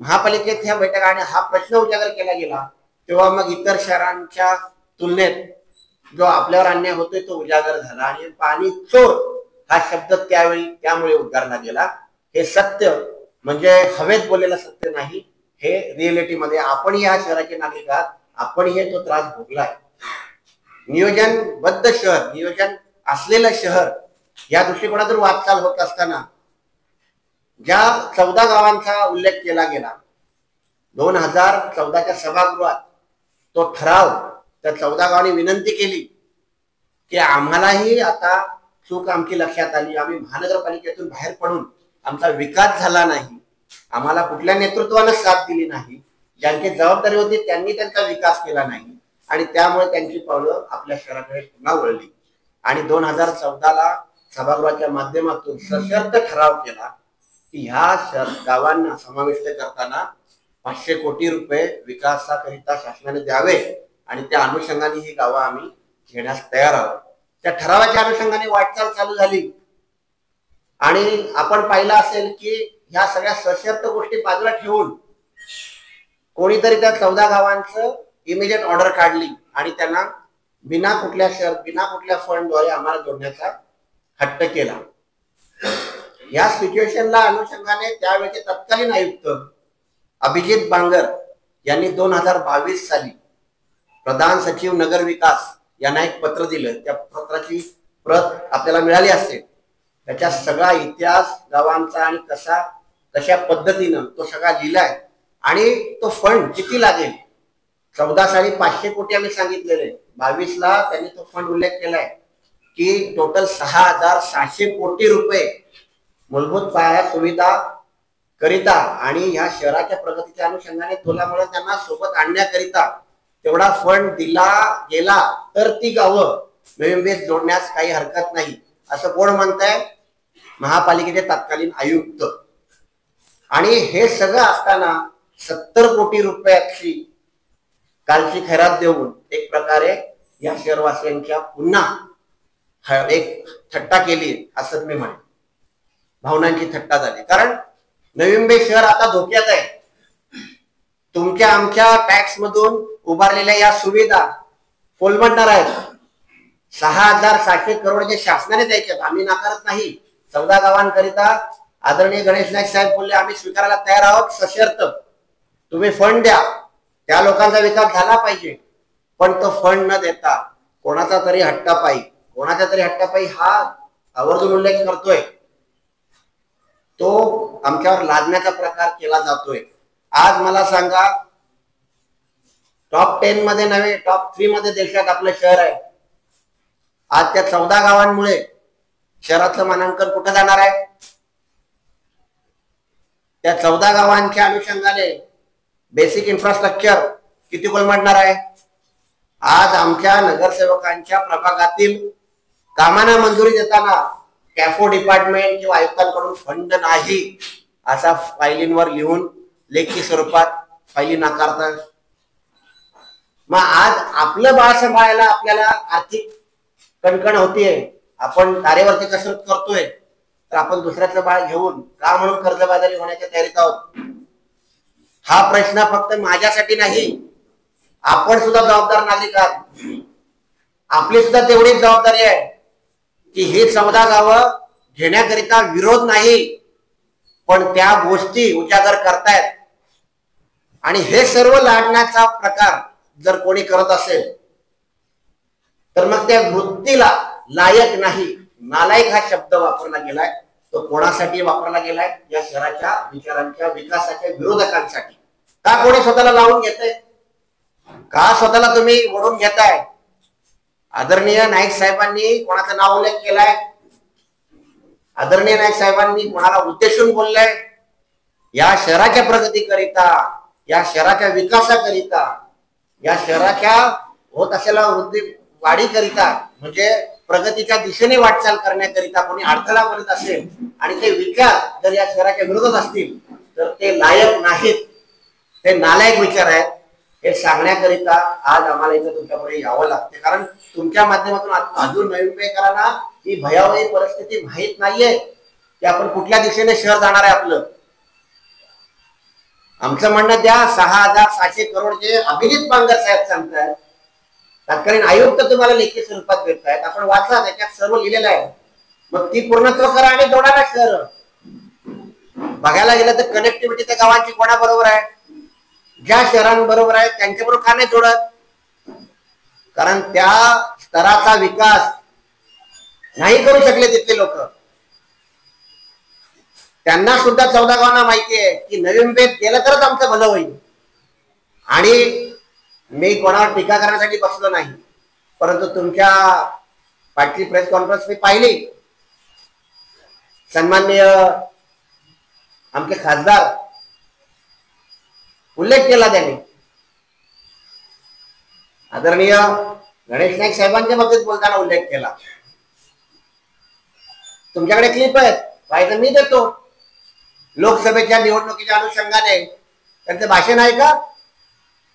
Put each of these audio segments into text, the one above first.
महापालिकेत ह्या बैठका आणि हा प्रश्न उजागर केला गेला तेव्हा मग इतर शहरांच्या तुलनेत जो आपल्यावर अन्याय होतोय तो उजागर झाला आणि पाणी चोर हा शब्द त्यामुळे उद्गारला गेला। हे सत्य म्हणजे हवेत बोललेलं सत्य नाही, हे रिअलिटी मध्ये आपण या शहराचे नागरिक आहात, आपण हे तो त्रास भोगलाय। नियोजनबद्ध शहर, नियोजन असलेलं शहर या दृष्टिकोनातून वाटचाल होत असताना ज्या 14 गावांचा उल्लेख केला गेला 2014च्या सभागृहात, तो ठराव त्या 14 गावांनी विनंती केली की आम्हालाही आता चूक आमची लक्षात आली, आम्ही महानगरपालिकेतून बाहेर पडून आमचा विकास झाला नाही, आम्हाला कुठल्या नेतृत्वाने साथ दिली नाही, ज्यांची जबाबदारी होती त्यांनी त्यांचा विकास केला नाही आणि त्यामुळे त्यांची पावलं आपल्या शहराकडे पुन्हा वळली आणि 2014ला सभागृहाच्या माध्यमातून सशर्त ठराव केला की ह्या गावांना समाविष्ट करताना 500 कोटी रुपये विकासाकरिता शासनाने द्यावे आणि त्या अनुषंगाने ही गावं आम्ही घेण्यास तयार आहोत। त्या ठरावाच्या अनुषंगाने वाटचाल चालू झाली आणि आपण पाहिलं असेल की ह्या सगळ्या सशर्त गोष्टी बाजूला ठेवून कोणीतरी त्या 14 गावांचं इमिजिएट ऑर्डर काढली आणि त्यांना बिना कुठल्या फंडद्वारे आम्हाला जोडण्याचा हट्ट केला। या सिच्युएशनला अनुषंगाने त्यावेळेचे तत्कालीन आयुक्त अभिजित बांगर यांनी 2022 साली प्रधान सचिव नगर विकास यांना एक पत्र दिलं। त्या पत्राची प्रत आपल्याला मिळाली असेल। त्याच्या सगळा इतिहास गावांचा आणि कशा पद्धतीनं तो सगळा लिहिलाय आणि तो फंड किती लागेल। 14 साली 500 कोटी आम्ही सांगितलेले, 22ला त्यांनी तो फंड उल्लेख केलाय की टोटल 6700 कोटी रुपये मूलभूत पाया सुविधा करिता आणि ह्या शहराच्या प्रगतीच्या अनुषंगाने तोलामुळे त्यांना सोबत आणण्याकरिता तेवढा फंड दिला गेला तर ती गावं नवीन बेस जोडण्यास काही हरकत नाही असं कोण म्हणताय? महापालिकेचे तत्कालीन आयुक्त। आणि हे सगळं असताना 70 कोटी रुपयाची कालची खैरात देऊन एक प्रकारे या शहरवासियांच्या पुन्हा एक थट्टा केली असं मी म्हणेन, भावनांची थट्टा झाली। कारण नवी मुंबई शहर आता धोक्यात आहे। तुमच्या आमच्या टॅक्स मधून उभारलेल्या या सुविधा कोलमडणार आहेत। 6700 करोड जे शासनाने द्यायचे आम्ही नाकारत नाही। 14 गावांकरिता आदरणीय गणेश नाईक साहेब बोलले आम्ही स्वीकारायला तयार आहोत सशर्त तुम्ही फंड द्या, त्या लोकांचा विकास झाला पाहिजे। पण तो फंड न देता कोणाचा तरी हट्टापायी हा आवर्जून उल्लेख करतोय, तो आमच्यावर लादण्याचा प्रकार केला जातोय। आज मला सांगा टॉप 10 मध्ये नव्हे टॉप 3 मध्ये देशात आपलं शहर आहे। आज त्या 14 गावांमुळे शहराचं मानांकन कुठं जाणार आहे? त्या 14 गावांच्या अनुषंगाने बेसिक इन्फ्रास्ट्रक्चर किती कोलमडणार आहे? आज आमच्या नगरसेवकांच्या प्रभागातील कामांना मंजुरी देताना कॅफो डिपार्टमेंट किंवा आयुक्तांकडून फंड नाही असा फायलींवर लिहून लेखी स्वरूपात फायली नाकारतात। मग आज आपलं बाळ सांभाळायला आपल्याला आर्थिक कणकण होतीये, आपण तारेवरती कसरत करतोय, तर आपण दुसऱ्याचं बाळ घेऊन का म्हणून कर्जबाजारी होण्याच्या तयारीत आहोत? हा प्रश्न फक्त माझ्यासाठी नाही, आपण सुद्धा जबाबदार नागरिक आहात। आपली सुद्धा तेवढीच जबाबदारी आहे की हे 14 गावं घेण्याकरिता विरोध नाही, पण त्या गोष्टी उजागर करतायत आणि हे सर्व लाडण्याचा प्रकार जर कोणी करत असेल तर मग त्या वृत्तीला लायक नाही, नालायक हा शब्द वापरला गेलाय। तो कोणासाठी वापरला गेलाय? या शहराच्या विचारांच्या विकासाच्या विरोधकांसाठी। का कोणी स्वतःला लावून घेतंय? का स्वतःला तुम्ही ओढून घेताय? आदरणीय नाईक साहेबांनी कोणाचं नाव उल्लेख केलाय? आदरणीय नाईक साहेबांनी कोणाला उद्देशून बोललंय? या शहराच्या प्रगतीकरिता, या शहराच्या विकासाकरिता, या शहराच्या होत असलेल्या वाढीकरिता म्हणजे प्रगतीच्या दिशेने वाटचाल करण्याकरिता कोणी अडथळा बनत असेल आणि ते विचार जर या शहराच्या विरोधात असतील तर ते लायक नाहीत, ते नालायक विचार आहेत। हे सांगण्याकरिता आज आम्हाला इथे तुमच्यापुढे यावं लागते, कारण तुमच्या माध्यमातून अजून नवी मुंबईकरांना ही भयावही परिस्थिती माहीत नाहीये की आपण कुठल्या दिशेने शहर जाणार आहे आपलं। आमचं म्हणणं द्या 6,700 करोड जे अभिजित बांगर साहेब सांगतात, तत्कालीन आयुक्त तुम्हाला लेखी स्वरूपात भेटतायत, आपण वाचा, त्याच्यात सर्व लिहिलेलं आहे. मग ती पूर्णत्व करा आणि जोडा ना शहर. बघायला गेलं तर कनेक्टिव्हिटी त्या गावांची कोणाबरोबर आहे? ज्या शहरांबरोबर आहे त्यांच्याबरोबर का नाही जोडत? कारण त्या स्तराचा विकास नाही करू शकले तिथले लोक. त्यांना सुद्धा 14 गावांना माहिती आहे की नवी मुंबईत गेलं तरच आमचं भलं होईल. आणि मी कोणावर टीका करण्यासाठी बसलो नाही, परंतु तुमच्या पाटली प्रेस कॉन्फरन्स मी पाहिली. सन्माननीय आमचे खासदार उल्लेख केला त्यांनी, आदरणीय गणेश नाईक साहेबांच्या बाबतीत बोलताना उल्लेख केला. तुमच्याकडे क्लिप आहेत, पाहिजे मी देतो. लोकसभेच्या निवडणुकीच्या अनुषंगाने त्यांचं भाषण आहे का?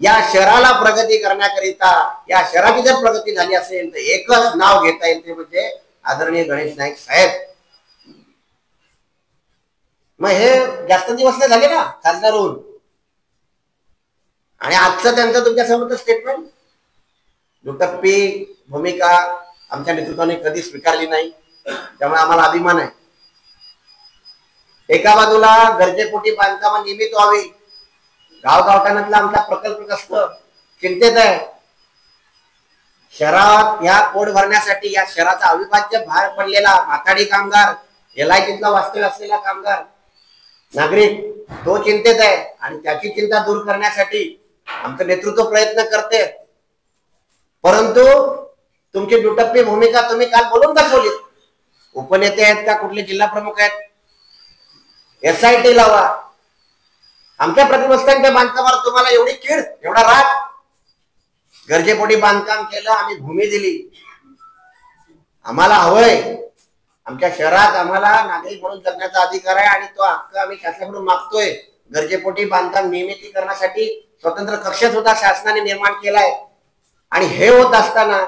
या शहराला प्रगती करण्याकरिता, या शहराची जर प्रगती झाली असेल तर एकच नाव घेता येईल, ते म्हणजे आदरणीय गणेश नाईक साहेब. मग हे जास्त दिवस नाही झाले ना खासदार होऊन, आणि आजचं त्यांचं तुमच्या समोर स्टेटमेंट, दुटप्पी भूमिका आमच्या नेतृत्वाने कधी स्वीकारली नाही, त्यामुळे आम्हाला अभिमान आहे. एका बाजूला गरजेपोटी बांधकाम नियमित व्हावी, गावगावठाणातला आमचा प्रकल्पग्रस्त चिंतेत आहे. शहरात ह्या पोट भरण्यासाठी या शहराचा अविभाज्य भार पडलेला माथाडी कामगार, LITतला वास्तव्य असलेला कामगार नागरिक तो चिंतेत आहे, आणि त्याची चिंता दूर करण्यासाठी आमचं नेतृत्व प्रयत्न करते. परंतु तुमची दुटप्पी भूमिका तुम्ही काल बोलून दाखवली. उपनेते आहेत का, कुठले जिल्हा प्रमुख आहेत? SIT लावा. आमच्या प्रतिबंधांच्या बांधकामावर तुम्हाला एवढी कीड, एवढा राग? गरजेपोटी बांधकाम केलं, आम्ही भूमी दिली. आम्हाला हवंय, आमच्या शहरात आम्हाला नागरिक म्हणून जगण्याचा अधिकार आहे, आणि तो हक्क आम्ही शासनाकडून मागतोय. गरजेपोटी बांधकाम नियमितीकरणासाठी स्वतंत्र कक्ष सुद्धा शासनाने निर्माण केलाय. आणि हे होत असताना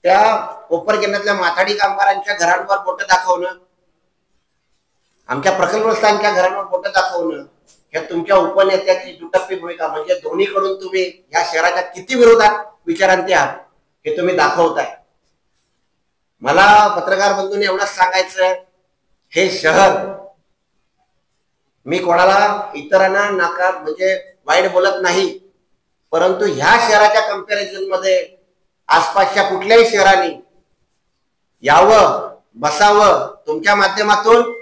त्या कोपर केंद्रातल्या माथाडी कामगारांच्या घरांवर बोटं दाखवणं, आमच्या प्रकल्पग्रस्तांच्या घरांवर बोटं दाखवणं, हे तुमच्या उपनेत्याची दुटप्पी भूमिका. म्हणजे दोन्हीकडून तुम्ही या शहराच्या किती विरोधात विचारांती आहात हे तुम्ही दाखवताय. मला पत्रकार बंधूंनी एवढंच सांगायचं, हे शहर, मी कोणाला इतरांना नाकार म्हणजे वाईट बोलत नाही, परंतु ह्या शहराच्या कंपॅरिझन मध्ये आसपासच्या कुठल्याही शहरांनी यावं, बसावं. तुमच्या माध्यमातून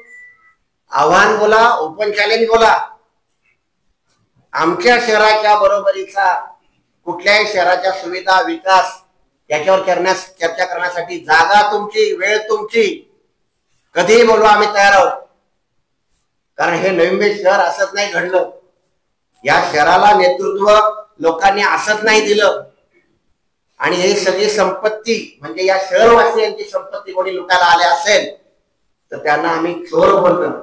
आव्हान बोला, ओपन चॅलेंज बोला. आमच्या शहराच्या बरोबरीचा कुठल्याही शहराच्या सुविधा, विकास याच्यावर चर्चा करण्यासाठी जागा तुमची, वेळ तुमची, कधीही बोलवा, आम्ही तयार आहोत. कारण हे नवी मुंबई शहर असंच नाही घडलं. या शहराला नेतृत्व लोकांनी असंच नाही दिलं, आणि ही सगळी संपत्ती म्हणजे या शहरवासियांची संपत्ती कोणी लुटायला आले असेल तर त्यांना आम्ही चोर बोलणं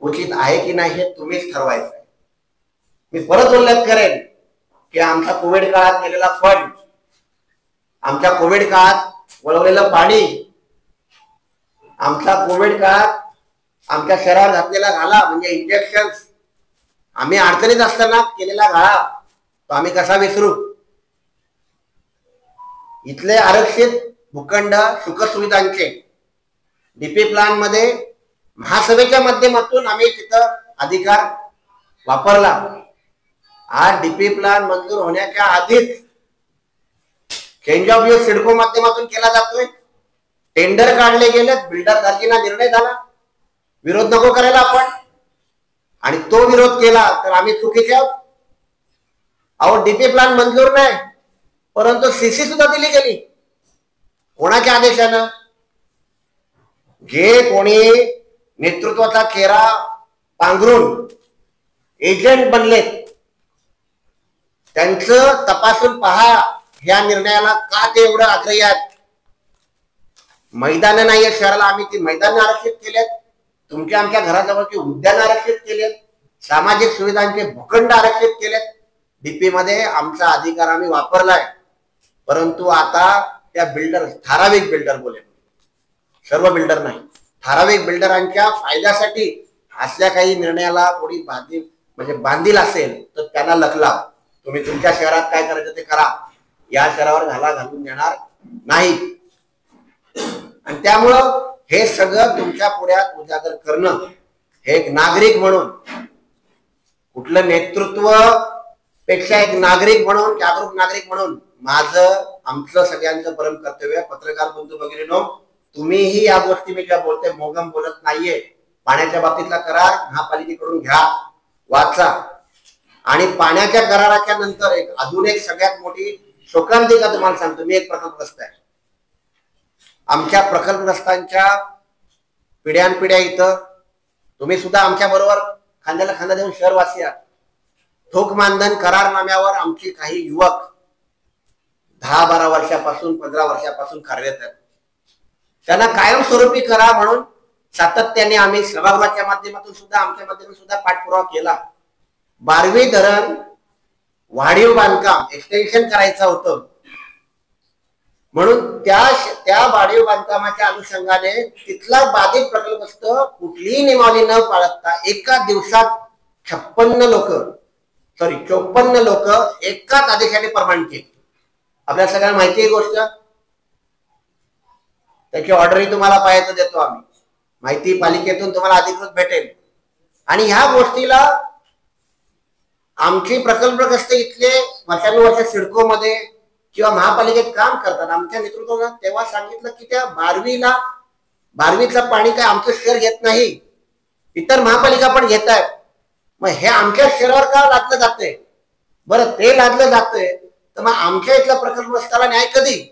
उचित आहे की नाही हे तुम्हीच ठरवायचं आहे. मी परत उल्लेख करेन की आमचा कोविड काळात केलेला फंड, आमच्या कोविड काळात वळवलेलं पाणी, आमच्या कोविड काळात आमच्या शहरावर घातलेला घाला म्हणजे इंजेक्शन, आम्ही अडचणीत असताना केलेला घाला तो आम्ही कसा विसरू? इथले आरक्षित भूखंड सुखसुविधांचे डीपी प्लान मध्ये महासभेच्या माध्यमातून आम्ही तिथं अधिकार वापरला. आज डीपी प्लान मंजूर होण्याच्या आधीच चेंज ऑफ यूज सिडको माध्यमातून केला जातोय. टेंडर काढले गेले, बिल्डर दाखीना निर्णय झाला, विरोध नको करायला आपण, आणि तो विरोध केला तर आम्ही चुकीचे आहोत. अहो डीपी प्लान मंजूर नाही, परंतु सीसी सुद्धा दिली गेली. कोणाच्या आदेशानं? जे कोणी नेतृत्वाचा चेहरा पांघरून एजंट बनलेत त्यांचं तपासून पहा. या निर्णयाला का ते एवढं आग्रही आहेत? मैदान नाहीये शहराला, आम्ही ती मैदान आरक्षित केलेत. तुमच्या आमच्या घराजवळची उद्यान आरक्षित केलेत, सामाजिक सुविधांचे भूखंड आरक्षित केलेत. डीपी मध्ये आमचा अधिकार आम्ही वापरलाय. परंतु आता त्या बिल्डर, ठराविक बिल्डर बोले, सर्व बिल्डर नाही, ठराविक बिल्डरांच्या फायद्यासाठी असल्या काही निर्णयाला कोणी म्हणजे बांधील असेल तर त्यांना लखला, तुम्ही तुमच्या शहरात काय करायचं ते करा, या शहरावर घालून देणार नाही. आणि त्यामुळं हे सगळं तुमच्या पुढ्यात उजागर करणं हे एक नागरिक म्हणून, कुठलं नेतृत्व पेक्षा एक नागरिक म्हणून, जागरूक नागरिक म्हणून माझं आमचं सगळ्यांचं परम कर्तव्य. पत्रकार बंधू वगैरे तुम्हीही या गोष्टी मी ज्या बोलते मोगम बोलत नाहीये. पाण्याच्या बाबतीतला करार महापालिकेकडून घ्या, वाचा. आणि पाण्याच्या कराराच्या नंतर अजून एक सगळ्यात मोठी शोकांतिका तुम्हाला सांगतो. मी एक प्रकल्पग्रस्त आहे. आमच्या प्रकल्पग्रस्तांच्या पिढ्यानपिढ्या इथं तुम्ही सुद्धा आमच्या बरोबर खांद्याला खांदा देऊन शहरवासी आहात. ठोक मानधन करारनाम्यावर आमची काही युवक 10-12 वर्षापासून 15 वर्षापासून कार्यरत आहेत. त्यांना कायमस्वरूपी करा म्हणून सातत्याने आम्ही सभागृहाच्या माध्यमातून सुद्धा आमच्या माध्यमातून सुद्धा पाठपुरावा केला. 12वी धरण वाढीव बांधकाम एक्सटेन्शन करायचं होतं म्हणून त्या वाढीव बांधकामाच्या अनुषंगाने तिथला बाधित प्रकल्पस्थ कुठलीही नियमावली न पाळता एका दिवसात 54 लोक एकाच आदेशाने परवानगी केली. आपल्या सगळ्यांना माहिती आहे गोष्ट. त्याची ऑर्डरही तुम्हाला पाहायचं देतो आम्ही. माहिती पालिकेतून तुम्हाला अधिकृत भेटेल. आणि ह्या गोष्टीला आमची प्रकल्पग्रस्त इथले वर्षानुवर्ष सिडको मध्ये किंवा महापालिकेत काम करतात आमच्या नेतृत्वाला तेव्हा सांगितलं की त्या 12वीचं पाणी काय आमचं शहर घेत नाही, इतर महापालिका पण घेत आहेत. मग हे आमच्या शहरावर का लादलं जातंय? बरं ते लादलं जातंय तर मग आमच्या इथल्या प्रकल्पग्रस्ताला न्याय कधी?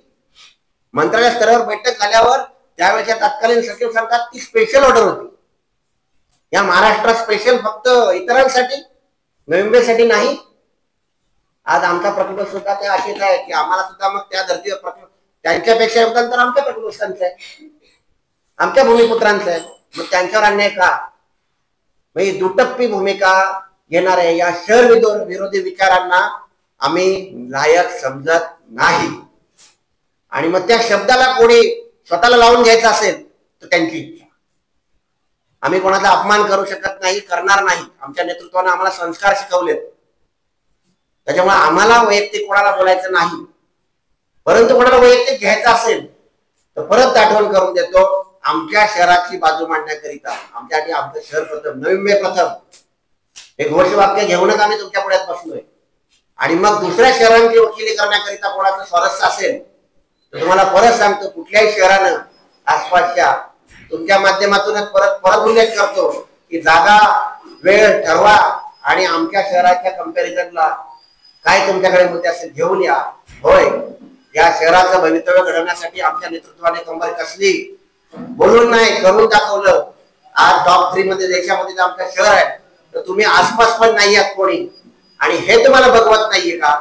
मंत्रालय स्तरावर बैठक झाल्यावर त्यावेळेच्या तत्कालीन सचिव सांगतात ती स्पेशल ऑर्डर होती. या महाराष्ट्रात स्पेशल फक्त इतरांसाठी, नोव्हेंबरसाठी नाही. आज आमचा प्रकल्प सुद्धा ते अशीच आहे की आम्हाला सुद्धा मग त्या धर्तीवर प्रकल्प त्यांच्यापेक्षा योगदान तर आमच्या प्रकल्पस्थांचं आहे, आमच्या भूमिपुत्रांचं आहे. मग त्यांच्यावर अन्याय का? ही दुटप्पी भूमिका घेणाऱ्या या शहर विरोधी विचारांना आम्ही लायक समजत नाही. आणि मग त्या शब्दाला कोणी स्वतःला लावून घ्यायचं असेल तर त्यांची इच्छा. आम्ही कोणाचा अपमान करू शकत नाही, करणार नाही. आमच्या नेतृत्वाने आम्हाला संस्कार शिकवलेत. त्याच्यामुळे आम्हाला वैयक्तिक कोणाला बोलायचं नाही. परंतु कोणाला वैयक्तिक घ्यायचं असेल तर परत आठवण करून देतो, आमच्या शहराची बाजू मांडण्याकरिता आमच्यासाठी आमचं शहर प्रथम, नवी प्रथम हे घोषवाक्य घेऊनच आम्ही तुमच्या पुढ्यात बसलोय. आणि मग दुसऱ्या शहरांची वकिली करण्याकरिता कोणाचं स्वारस्य असेल तर तुम्हाला परत सांगतो, कुठल्याही शहरानं आसपासच्या तुमच्या माध्यमातूनच परत उल्लेख करतो की जागा वेळ ठरवा आणि आमच्या शहराच्या कंपॅरिझनला काय तुमच्याकडे मुद्दे असेल घेऊन या. होय, या शहराचं भवितव्य घडवण्यासाठी आमच्या नेतृत्वाने कंबर कसली, बोलून नाही करून दाखवलं. आज टॉप 3 मध्ये देशामध्ये आमचं शहर आहे तर तुम्ही आसपास पण नाही आहात कोणी, आणि हे तुम्हाला बघवत नाहीये का?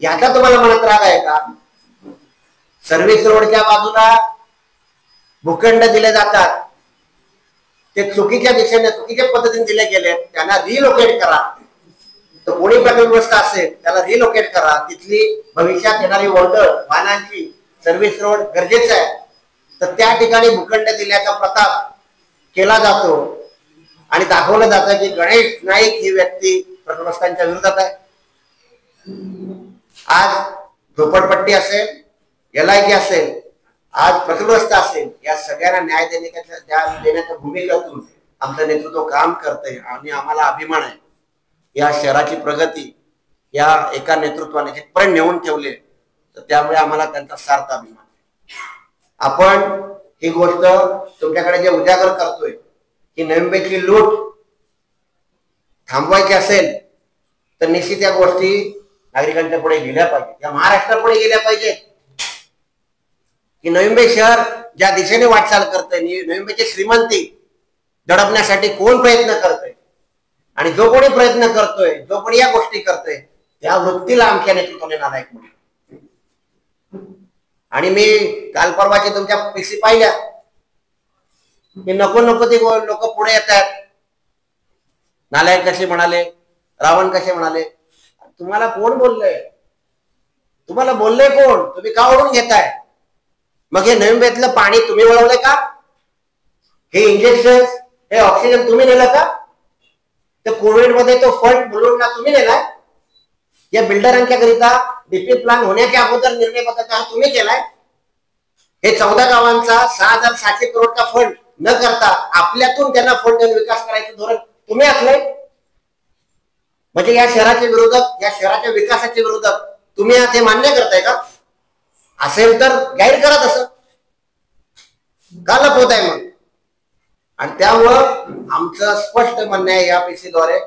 याचा तुम्हाला मनात राग आहे का? सर्व्हिस रोडच्या बाजूला भूखंड दिले जातात, ते चुकीच्या दिशेने चुकीच्या पद्धतीने दिले गेले, त्यांना रिलोकेट करा. तर कोणी प्रकल्पग्रस्त असेल त्याला रिलोकेट करा. तिथली भविष्यात येणारी वर्दळ वाहनांची, सर्व्हिस रोड गरजेचं आहे. तर त्या ठिकाणी भूखंड दिल्याचा प्रताप केला जातो आणि दाखवलं जातं की गणेश नाईक ही व्यक्ती प्रकल्पग्रस्तांच्या विरोधात आहे. आज झोपडपट्टी असेल, LIG असेल, आज प्रकल्पग्रस्त असेल, या सगळ्यांना न्याय देण्याच्या भूमिकेतून आमचं नेतृत्व काम करतंय. आणि आम्हाला अभिमान आहे या शहराची प्रगती या एका नेतृत्वाने जिथपर्यंत नेऊन ठेवले, तर त्यामुळे आम्हाला त्यांचा सार्थ अभिमान आहे. आपण ही गोष्ट तुमच्याकडे जे उजागर करतोय की नोव्हेंबरची लूट थांबवायची असेल तर निश्चित या गोष्टी नागरिकांच्या पुढे गेल्या पाहिजेत, या महाराष्ट्रापुढे गेल्या पाहिजेत. की नोव्हेंबर शहर ज्या दिशेने वाटचाल करतंय, नोव्हेंबरची श्रीमंती दडपण्यासाठी कोण प्रयत्न करतोय, आणि जो कोणी प्रयत्न करतोय, जो कोणी या गोष्टी करतोय, त्या वृत्तीला आमच्या नेतृत्वाने नालायक म्हणतो. आणि मी काल परवाचे तुमच्या PC पाहिल्या की नको ते लोक पुढे येत आहेत. नालायक कसे म्हणाले, रावण कसे म्हणाले. तुम्हाला कोण बोललंय? तुम्हाला बोललंय कोण? तुम्ही का ओढून घेताय? मग हे नोव्हेंबरतलं पाणी तुम्ही वळवलंय का? हे इंजेक्शन, हे ऑक्सिजन तुम्ही नेलं का? तर कोविडमध्ये तो फंड मुलुंडला तुम्ही दिलाय, या बिल्डरांच्या करिता डीपी प्लॅन होण्याच्या अगोदर निर्णय पत्रक तुम्ही केलाय. हे 14 गावांचा 6,700 करोडचा फंड न करता आपल्यातून त्यांना फंड देऊन विकास करायचं धोरण तुम्ही आखलंय. म्हणजे या शहराचे विरोधक, या शहराच्या विकासाचे विरोधक तुम्ही ते मान्य करताय का? असेल तर गाईड करा, तसं का लपवत आहे मग? आणि त्यामुळं आमचं स्पष्ट म्हणणं आहे या पीसीद्वारे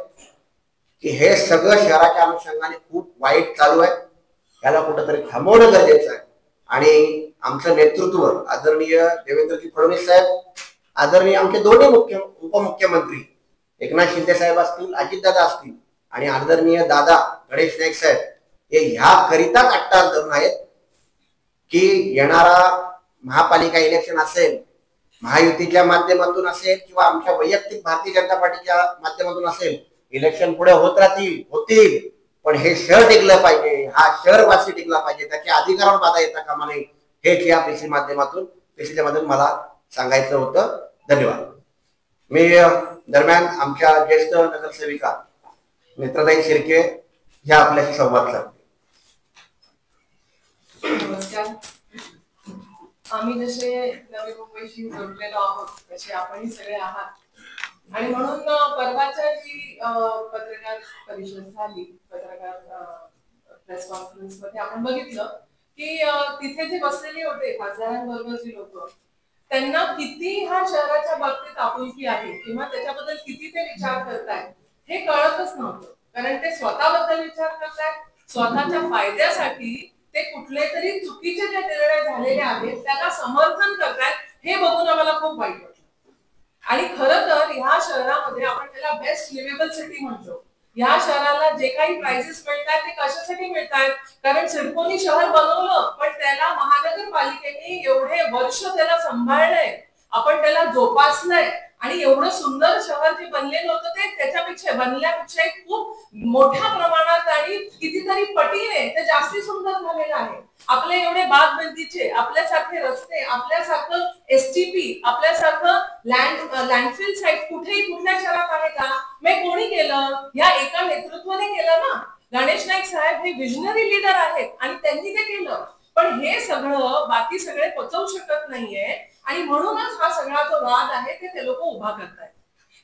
की हे सगळं शहराच्या अनुषंगाने खूप वाईट चालू आहे. याला कुठंतरी थांबवणं गरजेचं आहे. आणि आमचं नेतृत्व आदरणीय देवेंद्रजी फडणवीस साहेब, आदरणीय आमचे दोन्ही उपमुख्यमंत्री एकनाथ शिंदे साहेब असतील, अजितदादा असतील, आणि आदरणीय दादा गणेश नाईक साहेब हे ह्या करिताच अट्टास धरून आहेत की येणारा महापालिका इलेक्शन असेल, महायुतीच्या माध्यमातून असेल किंवा आमच्या वैयक्तिक भारतीय जनता पार्टीच्या माध्यमातून असेल, इलेक्शन पुढे होत राहतील, होतील, पण हे शहर टिकलं पाहिजे, हा शहरवासी टिकला पाहिजे, त्याच्या अधिकारावर बाधा येता कामा नये, हेच या पीसीच्या माध्यमातून मला सांगायचं होतं. धन्यवाद. मी दरम्यान आमच्या ज्येष्ठ नगरसेविका नेत्रताई शिर्के ह्या आपल्याशी संवाद साधते. नमस्कार. आम्ही जसे नवी मुंबईशी जोडलेलो आहोत तसे आपणही सगळे आहात, आणि म्हणून परवाच्या जी पत्रकार परिषद झाली, पत्रकार प्रेस कॉन्फरन्स मध्ये आपण बघितलं की तिथे जे बसलेले होते खासदारांबरोबरची लोक, त्यांना किती ह्या शहराच्या बाबतीत आपुलकी आहे किंवा त्याच्याबद्दल किती ते विचार करतायत हे कळतच नव्हतं. कारण ते स्वतःबद्दल विचार करतायत, स्वतःच्या फायद्यासाठी ते कुठले तरी चुकीचे जे निर्णय झालेले आहेत त्याला समर्थन करतायत, हे बघून आम्हाला खूप वाईट वाटलं. आणि खरं तर ह्या शहरामध्ये आपण त्याला बेस्ट लिव्हेबल सिटी म्हणतो. ह्या शहराला जे काही प्राइसेस मिळतात ते कशासाठी मिळतात? कारण सिडकोनी शहर बनवलं, पण त्याला महानगरपालिकेने एवढे वर्ष त्याला सांभाळलंय, आपण त्याला जोपासलंय, आणि एवढं सुंदर शहर जे बनलेलं होतं ते त्याच्यापेक्षा बनल्यापेक्षा खूप मोठ्या प्रमाणात आणि कितीतरी पटीने ते जास्ती सुंदर झालेलं आहे. आपले एवढे बागबंदीचे, आपल्यासारखे रस्ते, आपल्यासारखं एसटीपी, आपल्यासारखं लँडफिल साईट कुठेही कुठल्या शहरात आहे का? मग कोणी केलं? या एका नेतृत्वाने केलं ना. गणेश नाईक साहेब हे विजनरी लीडर आहेत आणि त्यांनी ते केलं. पण हे सगळं बाकी सगळे पचवू शकत नाहीये, आणि म्हणूनच हा सगळा जो वाद आहे ते लोक उभा करतायत.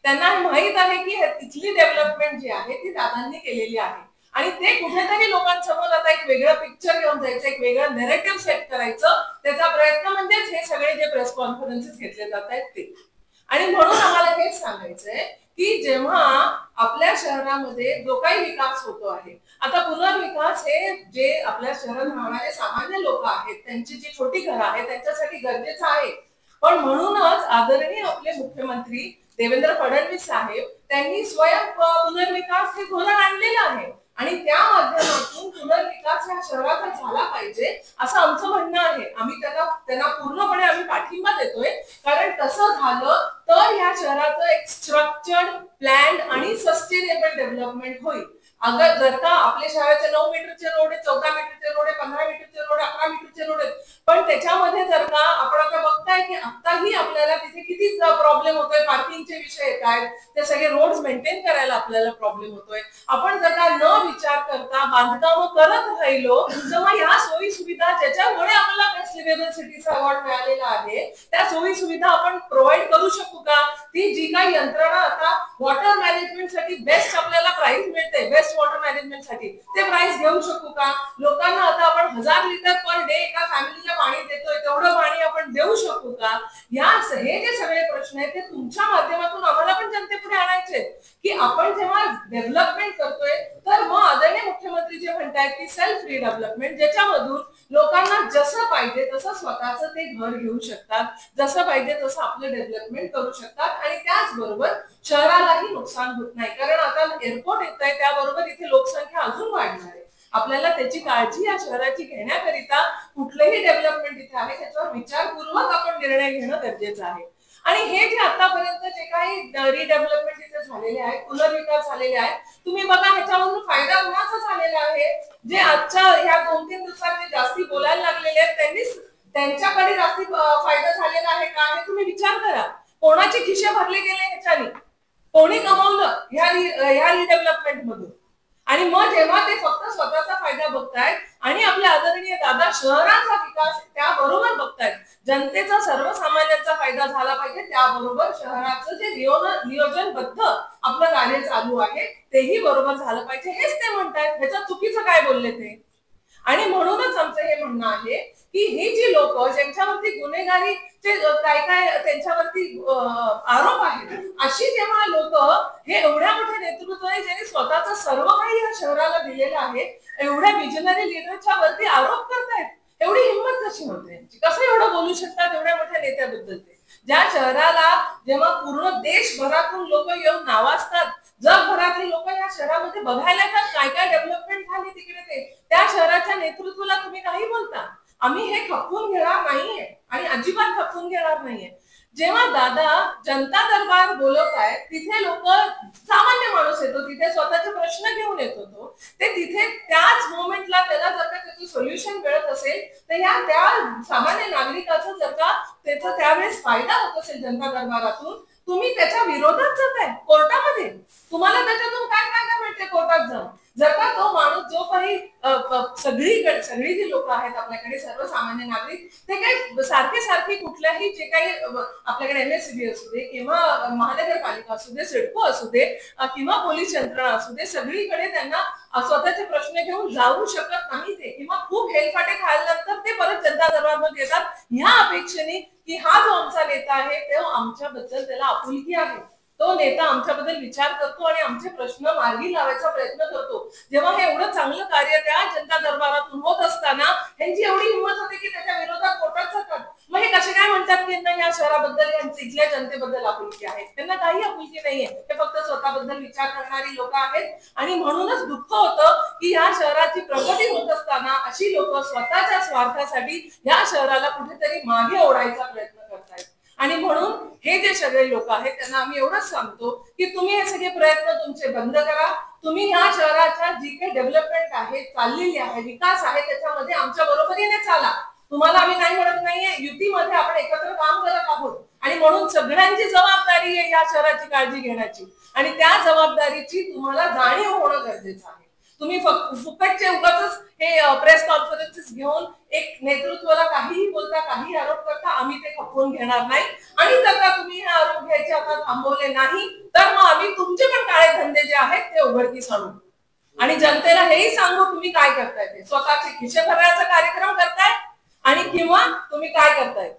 त्यांना हे माहित आहे की तिथली डेव्हलपमेंट जी आहे ती दादांनी केलेली आहे, आणि ते कुठेतरी लोकांसमोर आता एक वेगळं पिक्चर घेऊन जायचं, एक वेगळं नॅरेटिव्ह सेट करायचं, त्याचा प्रयत्न म्हणजेच हे सगळे जे प्रेस कॉन्फरन्सेस घेतले जात आहेत ते. आणि म्हणून आम्हाला हेच सांगायचंय की जेव्हा आपल्या शहरामध्ये जो काही विकास होतो आहे, आता पुनर्विकास हे जे आपल्या शहरात राहणारे सामान्य लोक आहेत, त्यांची जी छोटी घरं आहेत त्यांच्यासाठी गरजेचं आहे. पण म्हणूनच आदरणीय आपले मुख्यमंत्री देवेंद्र फडणवीस साहेब त्यांनी स्वयं पुनर्विकास हे धोरण आणलेलं आहे, आणि त्या माध्यमातून पुनर्विकास या शहराचा झाला पाहिजे असं आमचं म्हणणं आहे. आम्ही त्यांना पूर्णपणे आम्ही पाठिंबा देतोय, कारण तसं झालं तर या शहराचं एक स्ट्रक्चर्ड, प्लॅन आणि सस्टेनेबल डेव्हलपमेंट होईल. अगर जर का आपल्या शहराचे 9 मीटरचे रोड आहे, 14 मीटरचे रोड आहे, 15 मीटरचे रोड, 11 मीटरचे रोड आहेत, पण त्याच्यामध्ये जर का आपण आता बघताय की आताही आपल्याला तिथे किती प्रॉब्लेम होतोय, पार्किंगचे विषय येत आहेत, ते सगळे रोड्स मेंटेन करायला आपल्याला प्रॉब्लेम होतोय. आपण जर का न विचार करता बांधकाम करत राहिलो तर मग ह्या सोयी सुविधा ज्याच्यामुळे आपल्याला बेस्ट लिव्हेबल सिटीचा अवॉर्ड मिळालेला आहे त्या सोयी सुविधा आपण प्रोव्हाइड करू शकू का? ती जी काही यंत्रणा आता वॉटर मॅनेजमेंट साठी बेस्ट आपल्याला प्राइस मिळते, बेस्ट वॉटर मॅनेजमेंट साठी ते प्राइस घेऊ शकू का? लोकांना आता आपण 1000 लिटर पर डे एका फॅमिलीला पाणी देतोय, तेवढं पाणी आपण देऊ शकू का? हे जे सगळे प्रश्न आहेत ते तुमच्या माध्यमातून आम्हाला पण जनतेपुढे आणायचे की आपण जेव्हा डेव्हलपमेंट करतोय तर मग आदरणीय मुख्यमंत्री जे म्हणतायत की सेल्फ रिडेव्हलपमेंट, ज्याच्यामधून लोकांना जसं पाहिजे तसं स्वतःचं ते घर घेऊ शकतात, जसं पाहिजे तसं आपलं डेव्हलपमेंट करू शकतात, आणि त्याचबरोबर शहरालाही नुकसान होत नाही. कारण आता एअरपोर्ट येत आहे, त्याबरोबर इथे लोकसंख्या अजून वाढणार आहे. आपल्याला त्याची काळजी या शहराची घेण्याकरिता कुठलंही डेव्हलपमेंट इथे आहे त्याच्यावर विचारपूर्वक आपण निर्णय घेणं गरजेचं आहे. आणि हे जे आतापर्यंत जे काही रिडेव्हलपमेंट इथे झालेले आहेत, पुनर्विकास झालेले आहेत, तुम्ही बघा ह्याच्यावरून फायदा कुणाचा झालेला आहे? जे आजच्या ह्या 2-3 दिवसात जे जास्ती बोलायला लागलेले आहेत त्यांच्याकडे जास्ती फायदा झालेला आहे का हे तुम्ही विचार करा. कोणाचे खिशे भरले गेले ह्याच्याने? कोणी कमवलं? ह्या रिडेव्हलपमेंट मधून. आणि मग जेव्हा ते फक्त स्वतःचा फायदा बघतायत आणि आपल्या आदरणीय दादा शहराचा विकास त्याबरोबर बघतायत, जनतेचा सर्वसामान्यांचा फायदा झाला पाहिजे, त्याबरोबर शहराचं जे नियोजनबद्ध आपलं कार्य चालू आहे तेही बरोबर झालं पाहिजे, हेच ते म्हणतायत. ह्याच्यात चुकीचं काय बोलले ते? आणि म्हणूनच आमचं हे म्हणणं आहे की ही जी लोक ज्यांच्यावरती गुन्हेगारीचे काय काय त्यांच्यावरती आरोप आहेत, अशी जेव्हा लोक हे एवढ्या मोठ्या नेतृत्व आहे ज्यांनी स्वतःचं सर्व काही या शहराला दिलेलं आहे, एवढ्या विजनरी लिडरच्या वरती आरोप करतायत, एवढी हिंमत कशी होते? कसं एवढं बोलू शकतात एवढ्या मोठ्या नेत्याबद्दल? ते ज्या शहराला जेव्हा पूर्ण देशभरातून लोक येऊन नावाजतात, जगभरातली लोक या शहरामध्ये बघायला येतात काय काय डेव्हलपमेंट झाली तिकडे, ते त्या शहराच्या नेतृत्वाला तुम्ही काही बोलता? आम्ही हे खपवून घेणार नाहीये आणि अजिबात खपवून घेणार नाहीये. जेव्हा दादा जनता दरबार बोलवतायत तिथे लोक, सामान्य माणूस येतो तिथे, स्वतःचे प्रश्न घेऊन येतो तो, ते तिथे त्याच मोमेंटला त्याला जर का त्याचं सोल्युशन मिळत असेल तर त्या सामान्य नागरिकाचं जर का त्याचा त्यावेळेस फायदा होत असेल जनता दरबारातून, तुम्ही त्याच्या विरोधात जाताय कोर्टामध्ये. तुम्हाला त्याच्यातून काय फायदा मिळते कोर्टात जाऊन? जर का तो माणूस जो काही सगळी जी लोक आहेत आपल्याकडे सर्वसामान्य नागरिक, ते काही सारखे कुठल्याही जे काही आपल्याकडे एमएससीबी असू दे किंवा महानगरपालिका असू दे, सिडको असू दे किंवा पोलीस यंत्रणा असू दे, सगळीकडे त्यांना स्वतःचे प्रश्न घेऊन जाऊ शकत नाही ते, किंवा खूप हेलफाटे खाल्ल्यानंतर ते परत जनता दरबारमध्ये येतात ह्या अपेक्षेने की हा जो आमचा नेता आहे तो आमच्याबद्दल त्याला आपुलकी आहे, तो नेता आमच्याबद्दल विचार करतो आणि आमचे प्रश्न मार्गी लावायचा प्रयत्न करतो. जेव्हा हे एवढं चांगलं कार्य त्या जनता दरबारातून होत असताना ह्यांची एवढी हिंमत होते की त्याच्या विरोधात कोर्टात जातात. मग हे कसे काय म्हणतात की या शहराबद्दल इथल्या जनतेबद्दल आपुलकी आहे? त्यांना काही आपुलकी नाहीये, ते फक्त स्वतःबद्दल विचार करणारी लोक आहेत. आणि म्हणूनच दुःख होतं की या शहराची प्रगती होत असताना अशी लोक स्वतःच्या स्वार्थासाठी या शहराला कुठेतरी मागे ओढायचा प्रयत्न करतायत. आणि म्हणून हे जे सगळे लोक आहेत त्यांना आम्ही एवढंच सांगतो की तुम्ही हे सगळे प्रयत्न तुमचे बंद करा. तुम्ही ह्या शहराच्या जी काही डेव्हलपमेंट आहे, चाललेली आहे, विकास आहे, त्याच्यामध्ये आमच्या बरोबरीने चाला. तुम्हाला आम्ही नाही म्हणत नाहीये, युतीमध्ये आपण एकत्र काम करत आहोत आणि म्हणून सगळ्यांची जबाबदारी आहे या शहराची काळजी घेण्याची आणि त्या जबाबदारीची तुम्हाला जाणीव होणं गरजेचं आहे. तुम्ही फुकटचे उगाच हे प्रेस कॉन्फरन्सेस घेऊन एक नेतृत्वाला काहीही बोलता, काही आरोप करता, आम्ही ते खपवून घेणार नाही. आणि जर का तुम्ही हे आरोप घ्यायचे आता थांबवले नाही तर मग आम्ही तुमचे पण काळे धंदे जे आहेत ते उघडकीस आणू आणि जनतेला हेही सांगू तुम्ही काय करताय, ते स्वतःचे खिशे भरण्याचा कार्यक्रम करताय आणि किंवा तुम्ही काय करताय.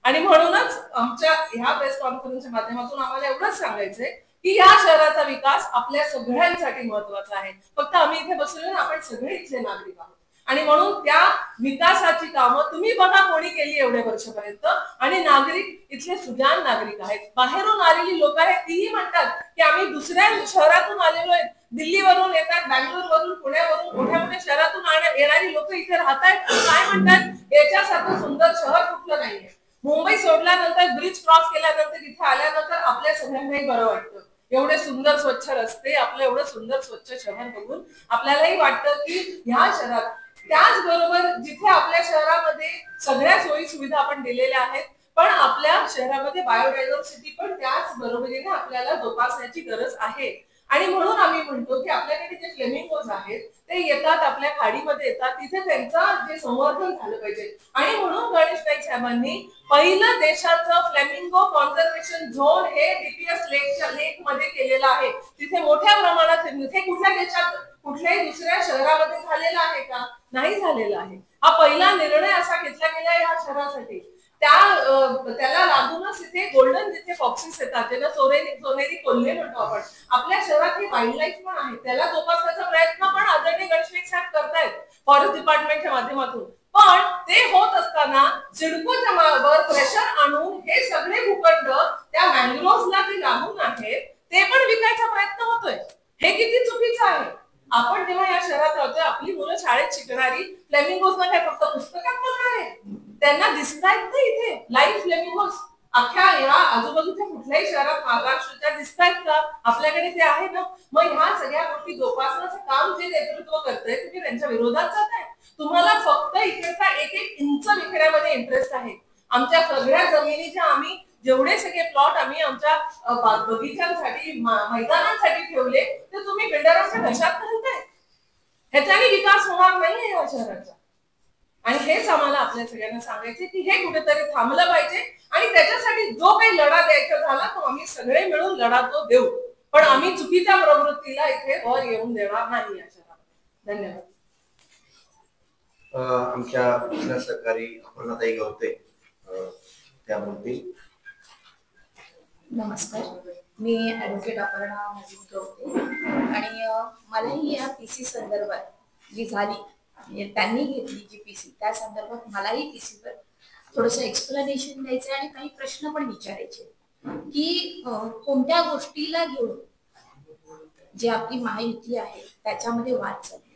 आणि म्हणूनच आमच्या ह्या प्रेस कॉन्फरन्सच्या माध्यमातून आम्हाला एवढंच सांगायचंय की या शहराचा विकास आपल्या सगळ्यांसाठी महत्वाचा आहे. फक्त आम्ही इथे बसलो ना, आपण सगळे इथले नागरिक आहोत आणि म्हणून त्या विकासाची कामं तुम्ही बघा कोणी केली एवढ्या वर्षापर्यंत. आणि नागरिक इथले सुजाण नागरिक आहेत, बाहेरून आलेली लोक आहेत, तीही म्हणतात की आम्ही दुसऱ्या शहरातून आलेलो आहेत, दिल्लीवरून येतात, बँगलोरवरून, पुण्यावरून, मोठ्या मोठ्या शहरातून येणारी लोक इथे राहत आहेत. काय म्हणतात, याच्यासारखं सुंदर शहर कुठलं नाहीये. मुंबई सोडल्यानंतर, ब्रिज क्रॉस केल्यानंतर, इथे आल्यानंतर आपल्या सगळ्यांनाही बरं वाटतं. एवढे सुंदर स्वच्छ रस्ते, आपलं एवढं सुंदर स्वच्छ शहर बघून आपल्यालाही वाटतं की ह्या शहरात, त्याचबरोबर जिथे आपल्या शहरामध्ये सगळ्या सोयी सुविधा आपण दिलेल्या आहेत, पण आपल्या शहरामध्ये बायोडायव्हर्सिटी पण त्याच बरोबरीने आपल्याला जोपासण्याची गरज आहे. आणि म्हणून आम्ही म्हणतो की आपल्याकडे जे फ्लेमिंगोज आहेत ते येतात, आपल्या खाडीमध्ये येतात, तिथे त्यांचं जे संवर्धन झालं पाहिजे. आणि म्हणून गणेश नाईक साहेबांनी पहिलं देशाचं फ्लेमिंगो कॉन्झर्वेशन झोन हे डीपीएस लेक मध्ये केलेलं आहे. तिथे मोठ्या प्रमाणात, तिथे कुठल्या देशात, कुठल्याही दुसऱ्या शहरामध्ये झालेला आहे का? नाही झालेला आहे. हा पहिला निर्णय असा घेतला गेला या शहरासाठी. त्याला लागूनच इथे गोल्डन जिथे फॉक्सिस येतात, ज्यांना सोनेरी कोल्हे म्हणतो आपण, आपल्या शहरात ही वाईल्ड लाईफ पण आहे, त्याला जोपासण्याचा प्रयत्न पण आदरणीय गणेश नाईक साहेब करतायत फॉरेस्ट डिपार्टमेंटच्या माध्यमातून. पण ते होत असताना सिडकोच्या वर प्रेशर आणून हे सगळे भूखंड त्या मँग्रोव्हला जे लागून आहेत ते पण विकायचा प्रयत्न होतोय. हे किती चुकीचं आहे. आपण जेव्हा या शहरात राहतोय, आपली मुलं शाळेत शिकणारी फ्लेमिंगोजना काय फक्त पुस्तकात बघणार आहे? त्यांना दिसतायत ना इथे लाईव्ह फ्लेमिंगोज अख्ख्या या आजूबाजूच्या कुठल्याही शहरात महाराष्ट्राच्या दिसतायत का? आपल्याकडे ते आहे ना. मग ह्या सगळ्या गोष्टी जोपासण्याचं काम जे नेतृत्व करतंय तुम्ही त्यांच्या विरोधात जाताय. तुम्हाला फक्त इकडचा एक एक इंच विकण्यामध्ये इंटरेस्ट आहे. आमच्या सगळ्या जमिनीच्या आम्ही जेवढे सगळे प्लॉट आम्ही आमच्या बगीचांसाठी मैदानांसाठी ठेवले ते तुम्ही बिल्डरांच्या घशात घालताय. ह्याच्याने विकास होणार नाहीये या शहराचा. आणि हेच आम्हाला आपल्या सगळ्यांना सांगायचे की हे कुठेतरी थांबलं पाहिजे आणि त्याच्यासाठी जो काही लढा द्यायचा झाला तो आम्ही सगळे मिळून लढा तो देऊ, पण आम्ही चुकीच्या प्रवृत्तीला इथे वर येऊन देणार नाही या शहरामध्ये. धन्यवाद. आमच्या सहकारी अपर्णाताई गवते त्या बोलतील. नमस्कार, मी ॲडव्होकेट अपर्णा गवते आणि मलाही या पीसी संदर्भात जी झाली त्यांनी घेतली जी पीसी त्या संदर्भात मलाही पीसीवर थोडंसं एक्सप्लेनेशन द्यायचं आणि काही प्रश्न पण विचारायचे की कोणत्या गोष्टीला घेऊन जी आपली महायुती आहे त्याच्यामध्ये वाद चालले,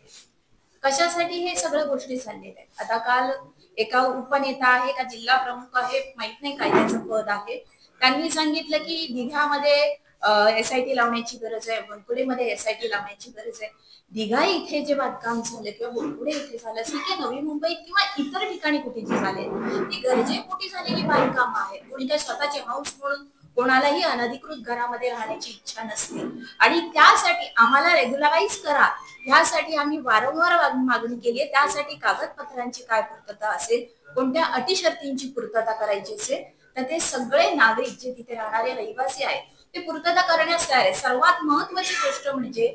कशासाठी हे सगळ्या गोष्टी चाललेल्या आहेत. आता काल एका उपनेता आहे का जिल्हा प्रमुख आहे माहित नाही काय त्याचं पद आहे, त्यांनी सांगितलं की दिघामध्ये SIT लावण्याची गरज आहे, बनकुडेमध्ये SIT लावण्याची गरज आहे. दिघा इथे जे बांधकाम झालं किंवा बनकुडे इथे झालं असेल किंवा नवी मुंबईत किंवा इतर ठिकाणी कुठे जे झाले ती गरजेपोटी झालेली बांधकाम आहेत. कोणी काय स्वतःचे हाऊस म्हणून कोणालाही अनधिकृत घरामध्ये राहण्याची इच्छा नसते आणि त्यासाठी आम्हाला रेग्युलराईज करा ह्यासाठी आम्ही वारंवार मागणी केली आहे. त्यासाठी कागदपत्रांची काय पूर्तता असेल, कोणत्या अटी शर्तींची पूर्तता करायची असेल तर ते सगळे नागरिक जे तिथे राहणारे रहिवासी आहेत ते पूर्तता करण्यास तयार आहे. सर्वात महत्वाची गोष्ट म्हणजे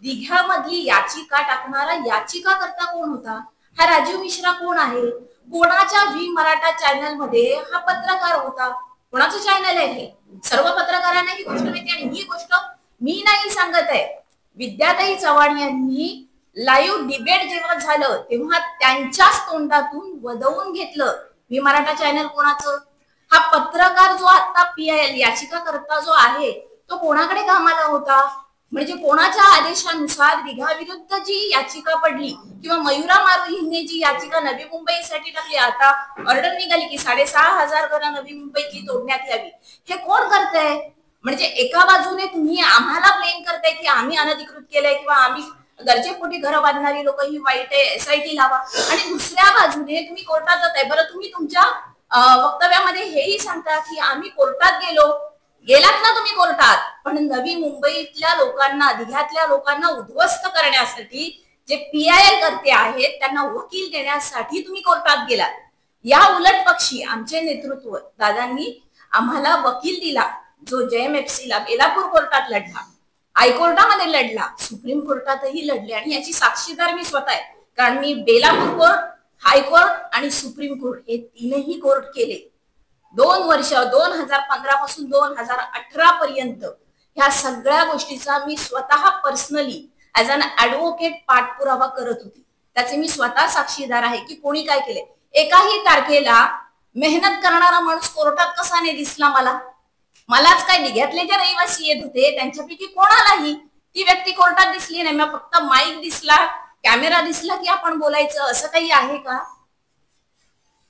दिघ्यामधली याचिका टाकणारा याचिकाकर्ता कोण होता, हा राजीव मिश्रा कोण आहे, कोणाच्या व्ही मराठा चॅनल मध्ये हा पत्रकार होता, कोणाचं चॅनल आहे हे सर्व पत्रकारांना ही गोष्ट माहिती. आणि ही गोष्ट मी नाही सांगत आहे, विद्याताई चव्हाण यांनी लाईव्ह डिबेट जेव्हा झालं तेव्हा त्यांच्याच तोंडातून वदवून घेतलं व्ही मराठा चॅनल कोणाचं. हा पत्रकार जो आता PIL याचिकाकर्ता जो आहे तो कोणाकडे कामाला होता, म्हणजे कोणाच्या आदेशानुसार दिघा विरुद्ध जी याचिका पडली किंवा मयुरा मारुहीने जी याचिका नवी मुंबईसाठी टाकली, आता ऑर्डर निघाली की 6,500 घरं नवी मुंबईतली तोडण्यात यावी, हे कोण करतंय. म्हणजे एका बाजूने तुम्ही आम्हाला ब्लेम करताय की आम्ही अनधिकृत केलंय किंवा आम्ही गरजेपोटी घरं बांधणारी लोक ही वाईट आहे SIT लावा, आणि दुसऱ्या बाजूने तुम्ही कोर्टात जाताय. बरं तुम्ही तुमच्या वक्तव्यामध्ये हेही सांगता की आम्ही कोर्टात गेलात ना तुम्ही कोर्टात, पण नवी मुंबईतल्या लोकांना दिघ्यातल्या लोकांना उद्ध्वस्त करण्यासाठी जे PIL करते आहेत त्यांना वकील देण्यासाठी तुम्ही कोर्टात गेलात. या उलट पक्षी आमचे नेतृत्व दादांनी आम्हाला वकील दिला जो JMFC ला बेलापूर कोर्टात लढला, हायकोर्टामध्ये लढला, सुप्रीम कोर्टातही लढले आणि याची साक्षीदार मी स्वतः आहे. कारण मी बेलापूर कोर्ट, हायकोर्ट आणि सुप्रीम कोर्ट हे तीनही कोर्ट केले. 2 वर्ष 2015 पासून 2018 पर्यंत ह्या सगळ्या गोष्टीचा मी स्वतः पर्सनली ऍज अन ऍडव्होकेट पाठपुरावा करत होती. त्याचे मी स्वतः साक्षीदार आहे की कोणी काय केले. एकाही तारखेला मेहनत करणारा माणूस कोर्टात कसा नाही दिसला मलाच काय दिघ्यातले जे रहिवासी येत होते त्यांच्यापैकी कोणालाही ती व्यक्ती कोर्टात दिसली नाही. मग फक्त माईक दिसला, कॅमेरा दिसला की आपण बोलायचं असं काही आहे का.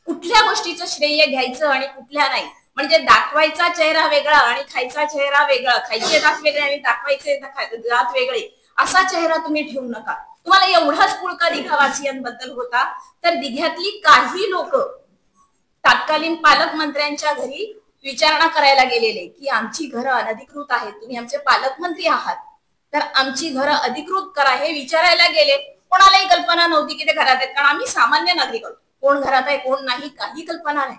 कुठल्या गोष्टीचं श्रेय घ्यायचं आणि कुठल्या नाही, म्हणजे दाखवायचा चेहरा वेगळा आणि खायचा चेहरा वेगळा, खायचे दात वेगळे आणि दाखवायचे दात वेगळे, असा चेहरा तुम्ही ठेवू नका. तुम्हाला एवढाच पुळका दिघावासियांबद्दल होता तर दिघ्यातली काही लोक तत्कालीन पालकमंत्र्यांच्या घरी विचारणा करायला गेलेले की आमची घरं अनधिकृत आहेत, तुम्ही आमचे पालकमंत्री आहात तर आमची घरं अधिकृत करा, हे विचारायला गेले. कोणालाही कल्पना नव्हती की ते घरात आहेत, कारण आम्ही सामान्य नागरिक आहोत, कोण घरात आहे कोण नाही काही कल्पना नाही.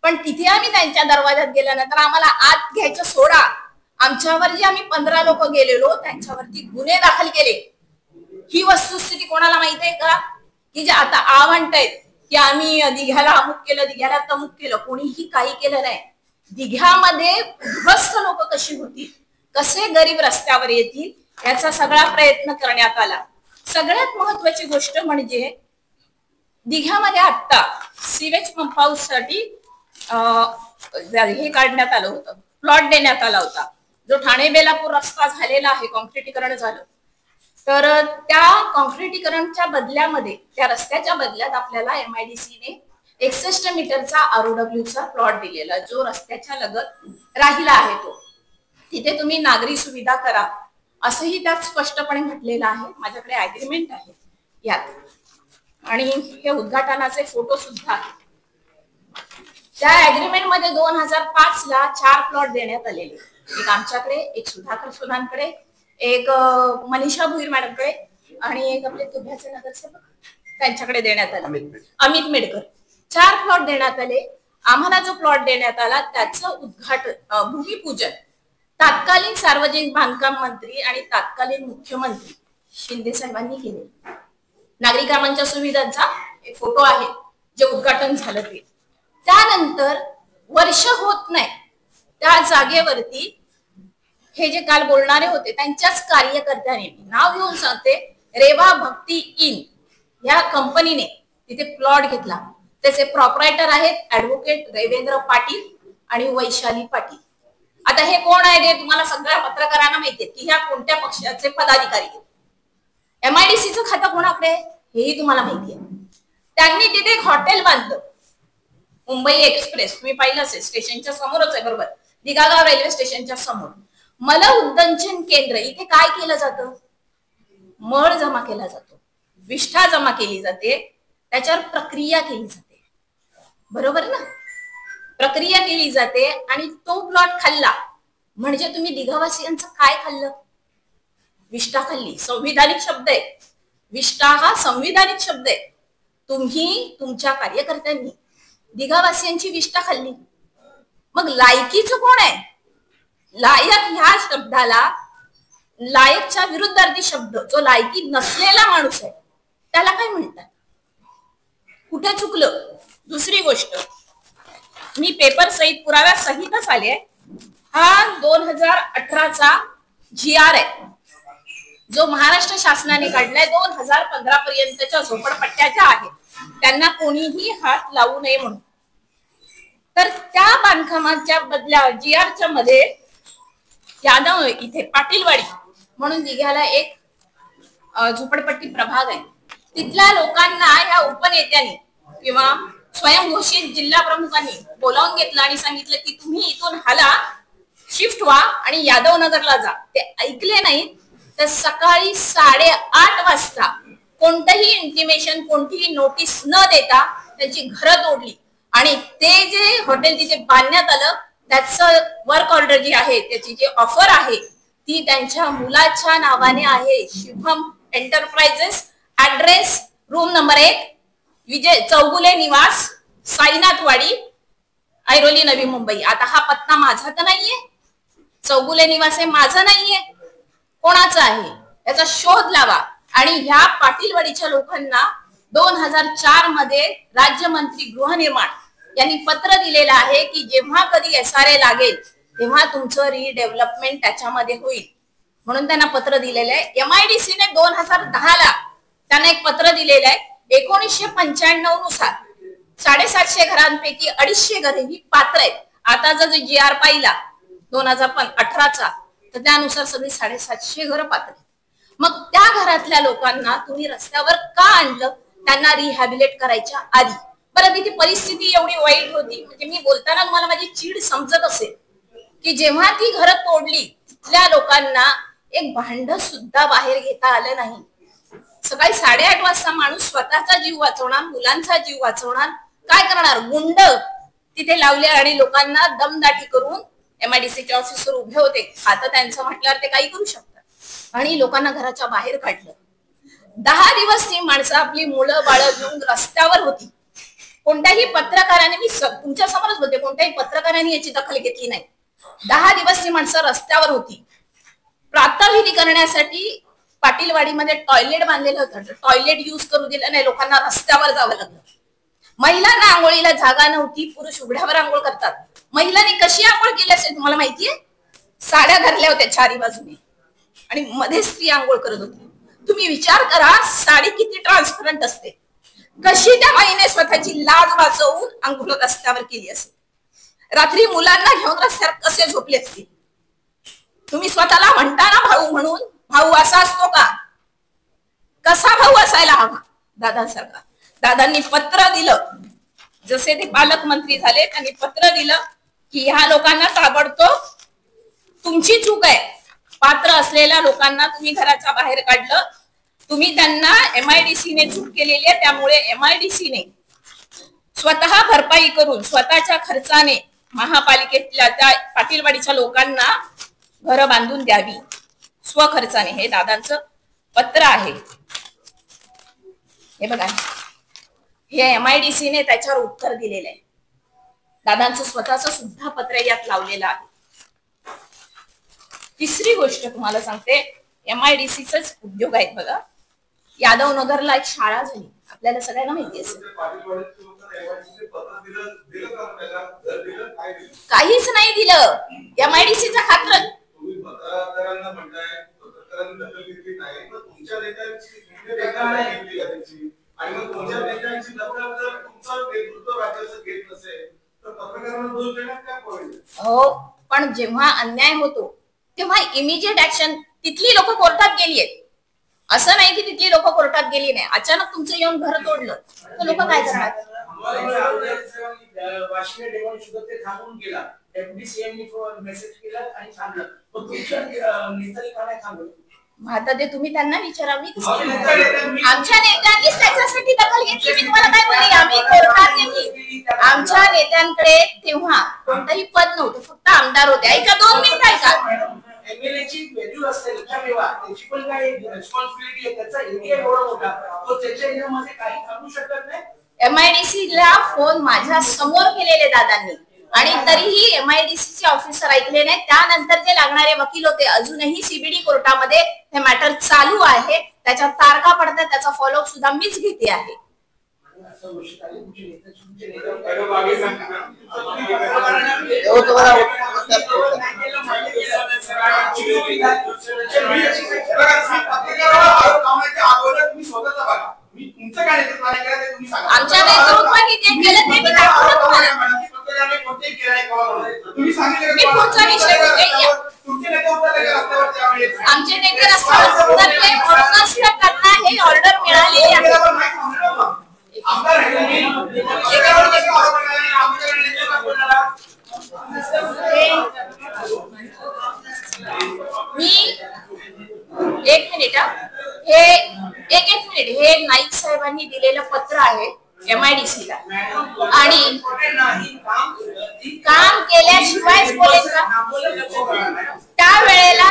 पण तिथे आम्ही त्यांच्या दरवाजात गेल्यानंतर आम्हाला आत घ्यायचं सोडा, आमच्यावर जे आम्ही 15 लोक गेलेलो त्यांच्यावरती गुन्हे दाखल केले. ही वस्तुस्थिती कोणाला माहित आहे का, की जे आता म्हणतायत की आम्ही दिघ्याला अमुक केलं, दिघ्याला तमुक केलं, कोणीही काही केलं नाही. दिघ्यामध्ये उद्ध्वस्त लोक कशी होतील, कसे गरीब रस्त्यावर येतील याचा सगळा प्रयत्न करण्यात आला. सगळ्यात महत्वाची गोष्ट म्हणजे दिघ्यामध्ये आता सिवेज पंप हाऊस साठी हे काढण्यात आलं होतं, प्लॉट देण्यात आला होता, जो ठाणे बेलापूर रस्ता झालेला आहे, कॉन्क्रिटीकरण झालं. तर त्या कॉन्क्रिटीकरणच्या बदल्यामध्ये, त्या रस्त्याच्या बदल्यात आपल्याला MIDC ने 61 मीटरचा ROW चा प्लॉट दिलेला, जो रस्त्याच्या लगत राहिला आहे तो. तिथे तुम्ही नागरी सुविधा करा असंही त्यात स्पष्टपणे म्हटलेलं आहे. माझ्याकडे अग्रीमेंट आहे यात आणि हे उद्घाटनाचे फोटो सुद्धा आहेत. त्या अग्रीमेंट मध्ये 2005 ला 4 प्लॉट देण्यात आलेले, एक आमच्याकडे, एक सुधाकर सोनांकडे, एक मनीषा भुईर मॅडमकडे आणि एक आपले तुभ्याचे नगरसेवक त्यांच्याकडे देण्यात आले, अमित मेडकर. 4 प्लॉट देण्यात आले. आम्हाला जो प्लॉट देण्यात आला त्याचं उद्घाटन, भूमिपूजन तत्कालीन सार्वजनिक बांधकाम मंत्री आणि तत्कालीन मुख्यमंत्री शिंदे साहेबांनी केले. नागरिक कामांच्या सुविधांचा एक फोटो आहे जे उद्घाटन झालं ते. त्यानंतर वर्ष होत नाही त्या जागेवरती हे जे काल बोलणारे होते त्यांच्याच कार्यकर्त्याने, नाव घेऊन सांगते, रेवा भक्ती इन या कंपनीने तिथे प्लॉट घेतला. त्याचे प्रॉपरायटर आहेत ऍडव्होकेट रवींद्र पाटील आणि वैशाली पाटील. आता हे कोण आहे ते तुम्हाला सगळ्या पत्रकारांना माहितीये की ह्या कोणत्या पक्षाचे पदाधिकारी आहेत. MIDCचं खातं कोणाकडे हेही तुम्हाला माहिती आहे. त्यांनी तिथे एक हॉटेल बांधलं, मुंबई एक्सप्रेस, तुम्ही पाहिलं असेल, स्टेशनच्या समोरच आहे, बरोबर, दिगागाव रेल्वे स्टेशनच्या समोर. मल उद्दंचन केंद्र, इथे काय केलं जातं? मळ जमा केला जातो, विष्ठा जमा केली जाते, त्याच्यावर प्रक्रिया केली जाते, बरोबर ना? प्रक्रिया केली जाते आणि तो प्लॉट खाल्ला म्हणजे तुम्ही दिघावासियांचं काय खाल्लं? विष्ठा खाल्ली. संविधानिक शब्द आहे, विष्ठा हा संविधानिक शब्द आहे. तुम्ही तुमच्या कार्यकर्त्यांनी दिघावासियांची विष्ठा खाल्ली. मग लायकीचं कोण आहे? लायक ह्या शब्दाला, लायकच्या विरुद्धार्थी शब्द, जो लायकी नसलेला माणूस आहे त्याला काय म्हणतात? कुठे चुकलं? दुसरी गोष्ट, मी पेपर सहित, पुराव्या सहितच आले. हा 2018चा GR आहे जो महाराष्ट्र शासनाने काढलाय. 2015 पर्यंतच्या झोपडपट्ट्या ज्या आहेत त्यांना कोणीही हात लावू नये म्हणून. तर त्या बांधकामाच्या बदल्या GRच्या मध्ये यादव इथे पाटीलवाडी म्हणून दिघ्याला एक झोपडपट्टी प्रभाग आहे. तिथल्या लोकांना या उपनेत्यांनी किंवा स्वयंघोषित जिल्हा प्रमुखांनी बोलावून घेतलं आणि सांगितलं की तुम्ही इथून हाला, शिफ्ट व्हा आणि यादव नगरला जा. ते ऐकले नाही. तर सकाळी 8:30 वाजता कोणतंही इंटिमेशन, कोणतीही नोटीस न देता त्यांची घरं तोडली आणि ते जे हॉटेल तिथे बांधण्यात आलं त्याचं वर्क ऑर्डर जी आहे, त्याची जी ऑफर आहे ती त्यांच्या मुलाच्या नावाने आहे, Shubham enterprises, address room number 1, विजय चौगुले निवास, साईनाथवाडी, ऐरोली, नवी मुंबई. आता हा पत्ता माझा तर नाहीये, चौगुले निवास आहे, माझा नाहीये, कोणाचा आहे याचा शोध लावा. आणि ह्या पाटीलवाडीच्या लोकांना 2004 मध्ये राज्यमंत्री गृहनिर्माण यांनी पत्र दिलेलं आहे की जेव्हा कधी SRA लागेल तेव्हा तुमचं रिडेव्हलपमेंट त्याच्यामध्ये होईल म्हणून त्यांना पत्र दिलेलं आहे. MIDC ने 2010 ला त्यांना एक पत्र दिलेलं आहे. 1995 नुसार 750 घरांपैकी 250 घरे ही पात्र आहेत. आता जर GR पाहिला 2018चा तर त्यानुसार सगळी 750 घरं पात्र आहेत. मग त्या घरातल्या लोकांना तुम्ही रस्त्यावर का आणलं? त्यांना रिहॅबिलिट करायच्या आधी. बरं, तिथे परिस्थिती एवढी वाईट होती, म्हणजे मी बोलताना तुम्हाला माझी चीड समजत असेल की जेव्हा ती घरं तोडली तिथल्या लोकांना एक भांड सुद्धा बाहेर घेता आलं नाही. सकाळी 8:30 वाजता माणूस स्वतःचा जीव वाचवणार, मुलांचा जीव वाचवणार, काय करणार? गुंड तिथे लावले आणि लोकांना दमदाटी करून MIDCचे ऑफिसर उभे होते. आता त्यांचं म्हटल्यावर ते काही करू शकतात आणि लोकांना घराच्या बाहेर काढलं. 10 दिवस ती माणसं आपली मुलं बाळ घेऊन रस्त्यावर होती. कोणत्याही पत्रकाराने, मी तुमच्या समोरच बोलते, कोणत्याही पत्रकाराने याची दखल घेतली नाही. 10 दिवस ती माणसं रस्त्यावर होती. प्रातःविधी करण्यासाठी पाटीलवाडीमध्ये टॉयलेट बांधलेलं होतं, टॉयलेट युज करू दिलं नाही, लोकांना रस्त्यावर जावं लागलं. महिलांना आंघोळीला जागा नव्हती, पुरुष उघड्यावर आंघोळ करतात. महिलांनी कशी आंघोळ केली असेल तुम्हाला माहितीये? साड्या घातल्या होत्या चारी बाजूने आणि मध्ये स्त्री आंघोळ करत होती. तुम्ही विचार करा, साडी किती ट्रान्सपरंट असते. कशी त्या बाईने स्वतःची लाज वाचवून आंघोळ रस्त्यावर केली असेल. रात्री मुलांना घेऊन रस्त्यावर कसे झोपले असतील. तुम्ही स्वतःला म्हणता ना भाऊ म्हणून, भाऊ असा असतो का? कसा भाऊ असायला हवा? दादांसारखा. दादांनी पत्र दिलं, जसे ते पालकमंत्री झाले त्यांनी पत्र दिलं की ह्या लोकांना ताबडतोब, तुमची चूक आहे, पात्र असलेल्या लोकांना तुम्ही घराच्या बाहेर काढलं, तुम्ही त्यांना MIDC ने चूक केलेली आहे, त्यामुळे MIDC ने स्वतः भरपाई करून स्वतःच्या खर्चाने महापालिकेतल्या त्या पाटीलवाडीच्या लोकांना घरं बांधून द्यावी स्वखर्चाने. हे दादांचं पत्र आहे. हे बघा, हे MIDC ने त्याच्यावर उत्तर दिलेलं आहे. दादांचं स्वतःचं सुद्धा पत्र यात लावलेलं आहे. तिसरी गोष्ट तुम्हाला सांगते, MIDCचेच उद्योग आहेत बघा. यादव नगरला एक शाळा झाली, आपल्याला सगळ्यांना माहिती असेल. काहीच नाही दिलं. MIDCचा खात्र हो, पण जेव्हा अन्याय होतो तेव्हा इमिजिएट ऍक्शन. तिथली लोक कोर्टात गेली आहेत, असं नाही की तिथली लोक कोर्टात गेली नाही. अचानक तुमचं येऊन घर तोडलं तर लोक काय करणार? आता ते तुम्ही त्यांना विचारा. मी आमच्या नेत्यांनीच त्याच्यासाठी दखल घेतली. मी तुम्हाला काय बोलली, आम्ही कोर्टात घेतली. आमच्या नेत्यांकडे तेव्हा कोणतंही पद नव्हतं, फक्त आमदार होते. ऐका, 2 मिनिट ऐका. एमएलएची व्हॅल्यू असते लक्षात ठेवा. त्याची पण काय रिस्पॉन्सिबिलिटी आहे. त्याचा एरिया एवढा मोठा, तो त्याच्या एरियामध्ये काही थांबू शकत नाही. MIDC ला फोन माझ्या समोर केलेले दादांनी, आणि तरीही MIDC चे ऑफिसर ऐकले नाही. त्यानंतर जे लागणारे वकील होते, अजूनही CBD कोर्टामध्ये हे मॅटर चालू आहे. त्याच्या तारखा पडतात, त्याचा फॉलोअप सुद्धा मीच घेते आहे. आमच्या नेतृत्वाने जे केलं ते मी दाखवलं तुम्हाला. मी पुढचा विषय आमचे नेते रस्त्यावर उतरले म्हणूनच त्यांना हे ऑर्डर मिळालेली आहे. मी एक मिनिट हे नाईक साहेबांनी दिलेलं पत्र आहे MIDC ला, आणि काम केल्याशिवाय बोलेल का? त्यावेळेला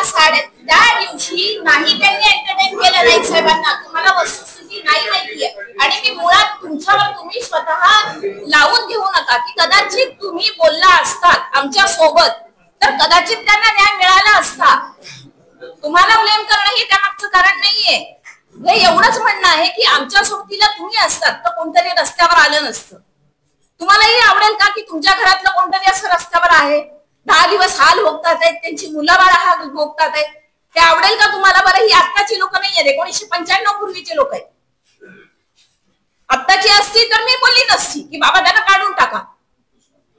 त्या दिवशी नाही त्यांनी एंटरटेन केलं नाईक साहेबांना. तुम्हाला वस्तुस्थिती नाही माहितीये, आणि मी मुळात तुमच्यावर तुम्ही स्वतः लावून घेऊ नका की कदाचित तुम्ही बोलला असतात आमच्या सोबत तर कदाचित त्यांना न्याय मिळाला असता. तुम्हाला ब्लेम करणं हे त्यामागचं कारण नाहीये. हे एवढंच म्हणणं आहे की आमच्या सोबतीला तुम्ही असतात तर कोणतरी रस्त्यावर आलं नसतं. तुम्हालाही आवडेल का की तुमच्या घरातलं कोणतरी असं रस्त्यावर आहे, 10 दिवस हाल भोगतात आहेत, त्यांची मुलं बाळा हाल भोगतात आहेत? ते आवडेल का तुम्हाला? बरं, ही आत्ताची लोक नाही आहेत, 1995 पूर्वीचे लोक आहेत. आत्ताची असती तर मी बोलली नसती की बाबा त्यांना काढून टाका,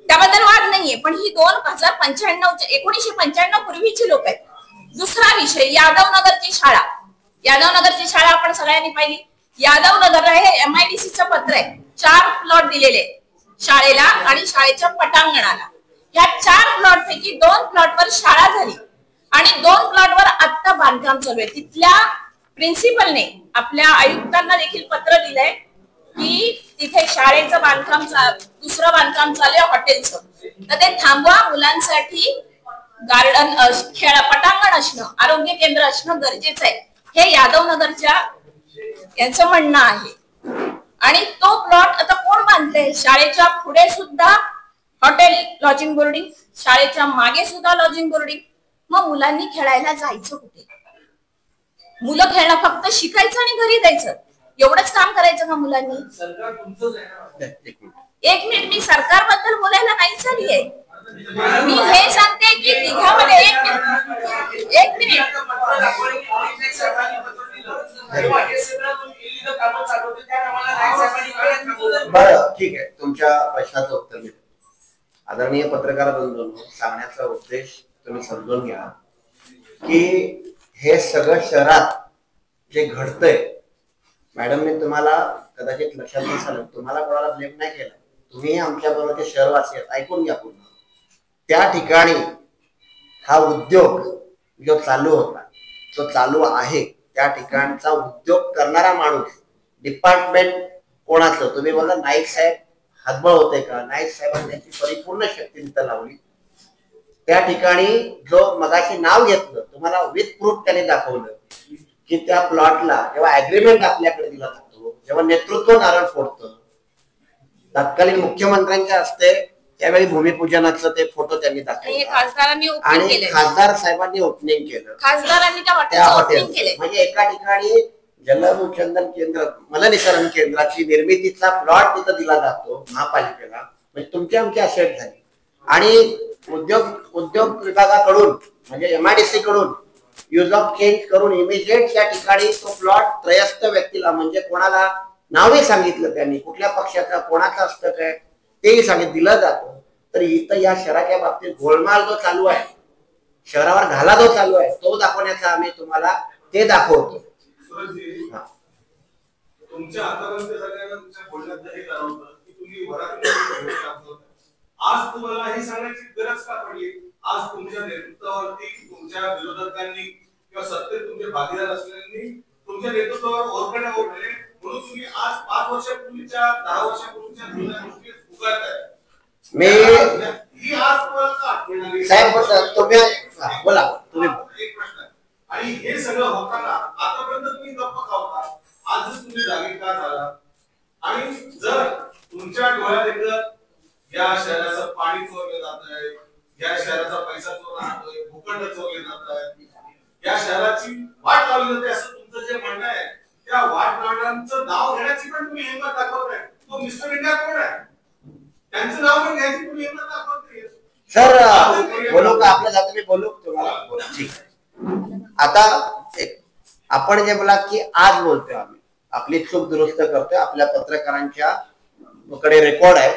त्याबद्दल वाद नाहीये. पण ही 1995 पूर्वीची लोक आहेत. दुसरा विषय, यादवनगरची शाळा. यादवनगरची शाळा आपण सगळ्यांनी पाहिली. यादवनगरला हे MIDCचं पत्र आहे. 4 प्लॉट दिलेले शाळेला आणि शाळेच्या पटांगणाला. या 4 प्लॉट पैकी 2 प्लॉटवर शाळा झाली आणि 2 प्लॉटवर आता बांधकाम चालू आहे. तिथल्या प्रिन्सिपलने आपल्या आयुक्तांना देखील पत्र दिलंय की तिथे शाळेचं बांधकाम, दुसरं बांधकाम चालू आहे हॉटेलचं, तर ते थांबवा. मुलांसाठी गार्डन, पटांगण असणं, आरोग्य केंद्र असणं गरजेचं आहे, हे यादवनगरच्या यांचं म्हणणं आहे. आणि तो प्लॉट आता कोण बांधते? शाळेच्या पुढे सुद्धा हॉटेल, लॉजिंग बोर्डिंग, शाळेच्या मागे सुद्धा लॉजिंग बोर्डिंग. मग मुलांनी खेळायला जायचं कुठे? मुलं खेळणं फक्त शिकायचं आणि घरी जायचं एवढंच काम करायचं का मुलांनी? एक मिनिट, मी सरकारबद्दल बोलायला नाही झाली आहे. मी हे सांगते की तिघामध्ये एक मिनिट बरं, ठीक आहे. तुमच्या प्रश्नाचं उत्तर मिळेल. आदरणीय पत्रकार बंधूंनो, सांगण्याचा उद्देश तुम्ही समजून घ्या की हे सगळं शहरात जे घडतंय, मॅडमने तुम्हाला कदाचित लक्षात नसेल, तुम्हाला कोणाला ब्लेम नाही केलं, तुम्ही आमच्या बरोबर शहरवासी आहेत, ऐकून घ्या पूर्ण. त्या ठिकाणी हा उद्योग जो चालू होता, तो चालू आहे. त्या ठिकाणचा उद्योग करणारा माणूस, डिपार्टमेंट कोणाचं? तुम्ही बोला नाईक साहेब हातबळ होते का? नाईक साहेबांनी त्यांची परिपूर्ण शक्ती तिथं लावली. त्या ठिकाणी जो मगाशी नाव घेतलं तुम्हाला विथ प्रूफ त्याने दाखवलं की त्या प्लॉटला जेव्हा अग्रीमेंट आपल्याकडे दिला जातो, जेव्हा नेतृत्व नारळ फोडतं, तत्कालीन मुख्यमंत्र्यांच्या हस्ते त्यावेळी भूमिपूजनाचं ते फोटो त्यांनी दाखवले आणि खासदार साहेबांनी ओपनिंग केलं. त्या हॉटेल म्हणजे एका ठिकाणी जलभूषंदन केंद्र मलनिसरण केंद्राची निर्मितीचा प्लॉट तिथं दिला जातो महापालिकेला. म्हणजे तुमची आमची असेट झाली आणि उद्योग विभागाकडून म्हणजे MIDC कडून यूज ऑफ चेंज करून इमिजिएट त्या ठिकाणी तो प्लॉट त्रयस्थ व्यक्तीला म्हणजे कोणाला नावही सांगितलं त्यांनी, कुठल्या पक्षाचा कोणाचा असतं काय तेही दिलं जातं. तर इथं या शहराच्या बाबतीत गोलमाल जो चालू आहे, शहरावर घाला जो चालू आहे, तो दाखवण्याचा आम्ही तुम्हाला ते दाखवतो. तुमच्या आतापर्यंत सगळ्यांना तुमच्या बोलण्यात हे जाणवतं की तुम्ही वरात आज तुम्हाला हे सांगण्याची गरज का पडली? आज तुमच्या नेतृत्वावरती तुमच्या विरोधकांनी किंवा सत्तेत तुमचे भागीदार असलेल्यांनी तुमच्या नेतृत्वावर ओरखडे ओढले म्हणून तुम्ही आज 5 वर्षापूर्वीच्या 10 वर्षापूर्वीच्या जुन्या गोष्टी पुकारताय. मी ही आज तुम्हाला का आठवण आली? साहेब तुम्ही बोला, तुम्ही एक प्रश्न. आणि हे सगळं होताना आतापर्यंत तुम्ही गप्प का होता? आजच तुम्ही जागी का झाला? आणि जर तुमच्या डोळ्यात एकदा या शहराचं पाणी चोरलं जात आहे, या शहराचा पैसा चोरला जातोय, भूखंड चोरले जात आहे, या शहराची वाट लावली जाते असं तुमचं जे म्हणणं आहे, त्या वाट लावण्याचं नाव घेण्याची पण तुम्ही हिंमत दाखवताय. तो मिस्टर इंडिया कोण आहे? त्यांचं नाव पण घ्यायची तुम्ही हिंमत दाखवताय. सर बोलू का? आपल्या जाती बोलू तुम्हाला? ठीक आहे. आता आपण जे बोलात की आज बोलतोय आम्ही, आपली चूक दुरुस्त करतोय, आपल्या पत्रकारांच्या कडे रेकॉर्ड आहे.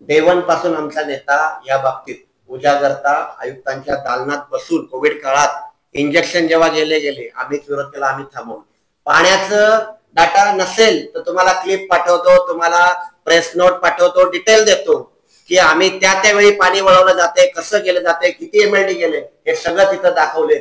डे 1 पासून आमचा नेता या बाबतीत उजागरता आयुक्तांच्या दालनात बसून कोविड काळात इंजेक्शन जेव्हा गेले आम्हीच विरोध केला, आम्ही थांबवलं. पाण्याचं डाटा नसेल तर तुम्हाला क्लिप पाठवतो, तुम्हाला प्रेस नोट पाठवतो, डिटेल देतो की आम्ही त्यावेळी पाणी वळवलं जाते, कसं केलं जाते, किती MLD गेले, हे सगळं तिथं दाखवले.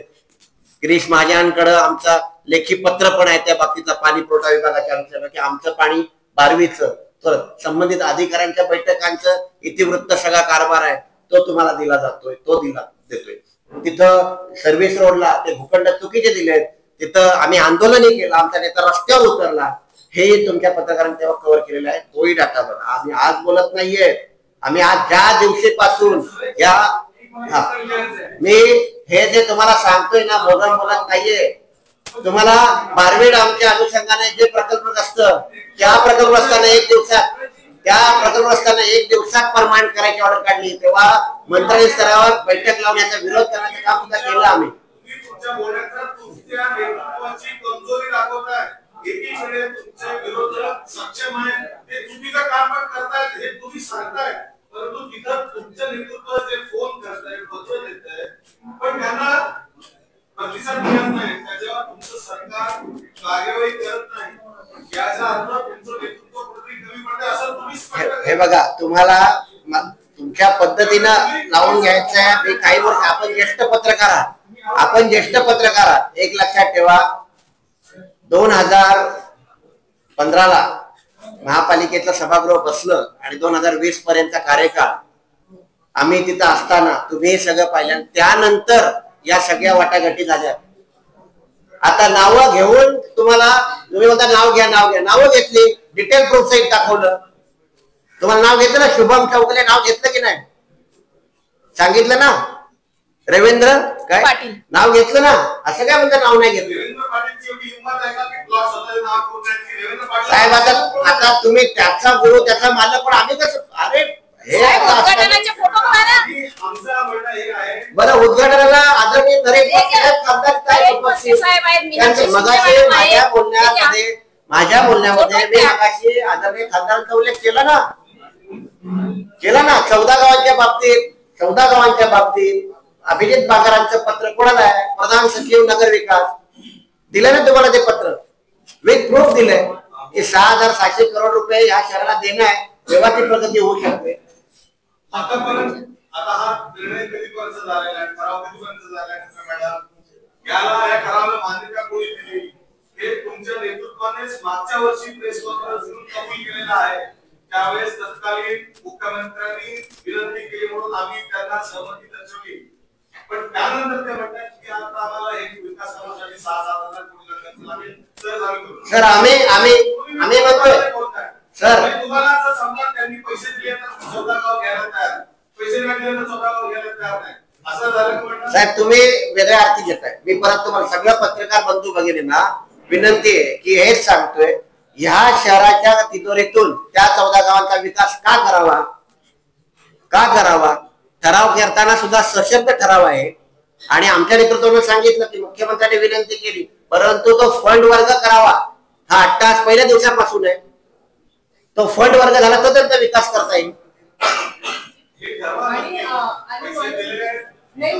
गिरीश महाजनांकडे आमचा लेखी पत्र पण आहे त्या बाबतीचा पाणी पुरवठा विभागाच्या अनुषंगाने की आमचं पाणी 12वीचं तर संबंधित अधिकाऱ्यांच्या बैठकांचं इतिवृत्त सगळा कारभार आहे तो तुम्हाला दिला जातोय, तो देतोय. तिथं सर्व्हिस रोडला ते भूखंड चुकीचे दिलेत, तिथं आम्ही आंदोलनही केलं, आमचा नेता रस्त्यावर उतरला, हे तुमच्या पत्रकारांनी तेव्हा कव्हर केलेलं आहे. तोही डाटा बघा. आम्ही आज बोलत नाहीये, आम्ही आज ज्या दिवशीपासून मी हे जे तुम्हाला सांगतोय ना बोलत नाहीये. तुम्हाला बारवेड आमच्या अनुषंगाने जे प्रकल्प असतं त्या प्रकल्पग्रस्तांना एक दिवसात परमानंट करायची ऑर्डर काढली, तेव्हा मंत्रालय स्तरावर बैठक लावण्याचा विरोध करण्याचं काम सुद्धा केलं आम्ही. कमजोरी दाखवताय, एकीकडे तुमचे विरोधक सक्षम आहे, ते चुकीचं काम पण करतायत हे तुम्ही सांगताय, परंतु तिथं तुमचं नेतृत्व जे फोन करताय, पत्र देताय, पण त्यांना प्रतिसाद मिळत नाही, त्याच्यावर तुमचं सरकार कार्यवाही करत नाही, याचा अर्थ तुमचं नेतृत्व कुठेतरी कमी पडते असं तुम्ही स्पष्ट. हे बघा, तुम्हाला तुमच्या पद्धतीनं लावून घ्यायचं आहे. मी काही वर्ष आपण ज्येष्ठ पत्रकार आहात, एक लक्षात ठेवा. 2015ला महापालिकेचं सभागृह बसलं आणि 2020 पर्यंतचा कार्यकाळ आम्ही तिथं असताना तुम्ही सगळं पाहिलं. त्यानंतर या सगळ्या वाटाघाटी झाल्या. आता नावं घेऊन तुम्ही बोलता नाव घ्या, नावं घेतली, डिटेल प्रूफ सहित दाखवलं. तुम्हाला नाव घेतलं ना, शुभम चौगले नाव घेतलं की नाही? सांगितलं ना, रवींद्र काय पाटील नाव घेतलं ना, असं काय म्हणतं नाव नाही घेतलं साहेब? आता तुम्ही त्याचा गुरु त्याचा मालक, पण आम्ही कसं? अरे बरं, उद्घाटनाला आदरणीय नरेंद्र माझ्या बोलण्यामध्ये मी मगाशी आदरणीय खासदारांचा उल्लेख केला ना 14 गावांच्या बाबतीत अभिजित बागरांचं पत्र कोणाला आहे? प्रधान सचिव नगर विकास दिलं ना तुम्हाला ते पत्र, विथ प्रूफ दिलंय की 6,700 करोड रुपये या शहराला देणं आहे, तेव्हा ती प्रगती होऊ शकते. आतापर्यंत आता हा निर्णय कधीपर्यंत झालेला आहे, ठराव कधीपर्यंत झालाय मॅडम? याला या ठरावाला मान्यता कोणी दिली? हे तुमच्या नेतृत्वानेच मागच्या वर्षी प्रेस कॉन्फरन्स घेऊन कबूल केलेलं आहे. त्यावेळेस तत्कालीन मुख्यमंत्र्यांनी विनंती केली म्हणून आम्ही त्यांना सहमती दर्शवली, पण त्यानंतर ते म्हणतात की आता आम्हाला एक विकास कामासाठी 6,000 कोटी खर्च लागेल तर आम्ही करू. सर आम्ही म्हणतोय सर, तुम्हाला जर समजा त्यांनी पैसे दिले तर 14 गाव घ्यायला तयार, पैसे नाही दिले तर 14 गाव घ्यायला तयार नाही, असं झालं. साहेब तुम्ही वेगळ्या अर्थी घेताय. मी परत तुम्हाला सगळ्या पत्रकार बंधू भगिनींना विनंती आहे की हेच सांगतोय, ह्या शहराच्या तिजोरीतून त्या 14 गावांचा विकास का करावा ठराव करताना सुद्धा सशक्त ठराव आहे. आणि आमच्या नेतृत्वाने सांगितलं की मुख्यमंत्र्यांनी विनंती केली, परंतु तो फंड वर्ग करावा हा अट्टास पहिल्या दिवसापासून आहे. तो फंड वर्ग झाला तर त्यांचा विकास करता येईल. नाही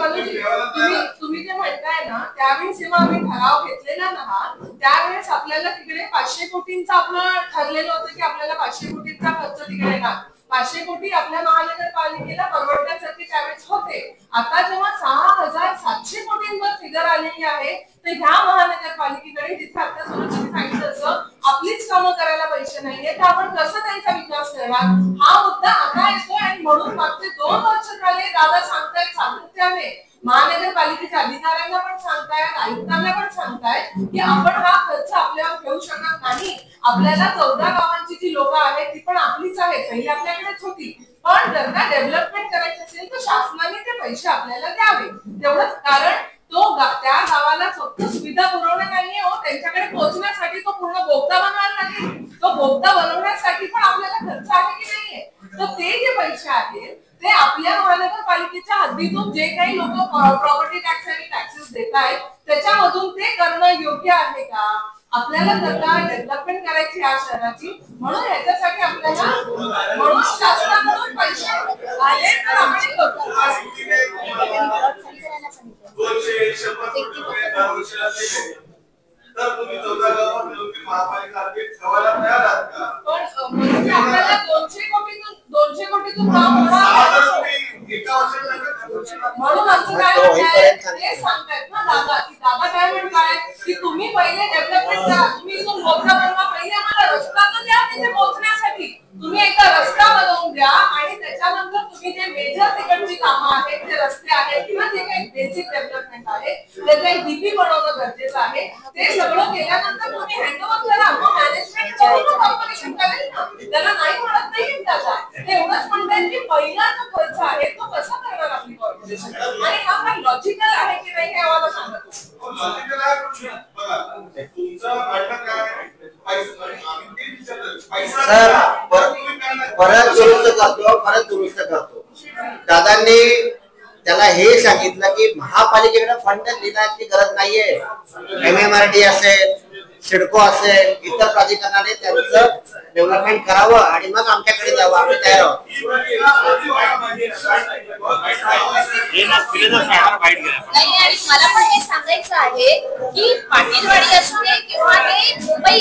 तुम्ही जे म्हणताय ना, त्यावेळेस जेव्हा आम्ही ठराव घेतलेला ना, त्यावेळेस आपल्याला तिकडे 500 कोटींचा आपलं ठरलेलं होतं की आपल्याला 500 कोटींचा खर्च तिकडे येणार. 500 कोटी आपल्या महानगरपालिकेला परवडण्यासाठी त्यावेळेस होते. आता जेव्हा 6,700 कोटींवर फिगर आलेली आहे, तर ह्या महानगरपालिकेकडे जिथे आता सांगितलं असं आपलीच कामं करायला पैसे नाहीये, तर आपण कसं त्यांचा विकास करणार हा मुद्दा आता येतोय. आणि म्हणून मागचे 2 वर्ष झाले दादा सांगतायत सातत्याने, महानगरपालिकेच्या अधिकाऱ्यांना पण सांगतायत, आयुक्तांना पण सांगतायत की आपण हा खर्च आपल्यावर घेऊ शकत नाही. आपल्याला 14 गावांची जी लोक आहेत ती पण आपलीच आहेत, पहिली आपल्याकडेच होती, पण जर का डेव्हलपमेंट करायची असेल तर शासनाने ते पैसे आपल्याला द्यावे तेवढंच. कारण त्या गावाला फक्त सुविधा पुरवणं नाहीये हो, त्यांच्याकडे पोहोचण्यासाठी तो पूर्ण बोगदा बनवायला लागेल. तो बोगदा बनवण्यासाठी पण आपल्याला खर्च आहे की नाहीये. तर ते जे पैसे आहेत ते आपल्या महानगरपालिकेच्या हद्दीतून जे काही लोक प्रॉपर्टी टॅक्स आणि टॅक्सेस देत आहेत त्याच्यामधून ते करणं योग्य आहे का? आपल्याला जर का डेव्हलपमेंट करायची या शहराची, म्हणून ह्याच्यासाठी आपल्याला म्हणून शासनाकडून पैसे आले तर आपण करतो. तर तुम्ही 14 गावात महापालिका ठेवायला तयार आहात का? पण आपल्याला 200 कोटीतून काम होणार एका वर्षात. म्हणून आमचं काय ते सांगतायत ना दादा, की दादा काय म्हणताय की तुम्ही पहिले डेव्हलपमेंट करा, तुम्ही इथून बोगदा बनवा, पहिले आम्हाला रस्ता तर द्या तिथे पोहोचण्यासाठी. तुम्ही एकदा रस्ता बनवून द्या आणि त्याच्यानंतर तुम्ही जे मेजर तिकडची कामं आहेत, जे रस्ते आहेत किंवा जे काही बेसिक डेव्हलपमेंट आहे त्याचं एक डीपी बनवणं गरजेचं आहे. ते सगळं केल्यानंतर तुम्ही हँडओव्हर करा, मग मॅनेजमेंट कॉर्पोरेशन करेल ना. त्याला नाही म्हणत नाही त्याचा, ते एवढंच म्हणतात की पहिला जो खर्च आहे तो कसा करणार आपली कॉर्पोरेशन, आणि हा काय लॉजिकल आहे की नाही हे आम्हाला सांगा. लॉजिकल आहे बघा, तुमचं म्हणणं काय आहे? सर परत दुरुस्त करतो. दादांनी त्याला हे सांगितलं की महापालिकेकडे फंड देण्याची गरज नाहीये. MMRD असेल, सिडको असेल, इतर प्राधिकरणाने त्यांचं डेव्हलपमेंट करावं आणि मग आमच्याकडे द्यावं. आम्ही तयार आहोत. नाही, आणि मला पण हे सांगायचं आहे की पाटीलवाडी असू दे किंवा ते मुंबई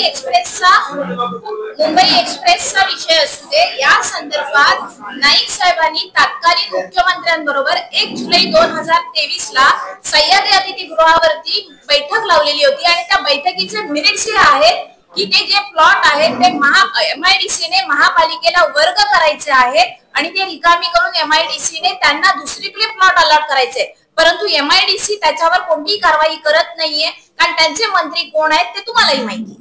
एक्सप्रेसचा विषय असू दे, या संदर्भात नाईक साहेबांनी तात्कालिक मुख्यमंत्र्यांबरोबर 1 जुलै 2023 ला सह्याद्री अतिथीगृहावरती बैठक लावलेली होती. आणि त्या बैठकीचे मिनिट्स हे आहेत की ते जे प्लॉट आहेत ते MIDC ने महापालिकेला वर्ग करायचे आहेत आणि ते रिकामी करून MIDC ने त्यांना दुसरीकडे प्लॉट अलॉट करायचे. परंतु MIDC त्याच्यावर कोणतीही कारवाई करत नाहीये, कारण त्यांचे मंत्री कोण आहेत ते तुम्हालाही माहिती आहे.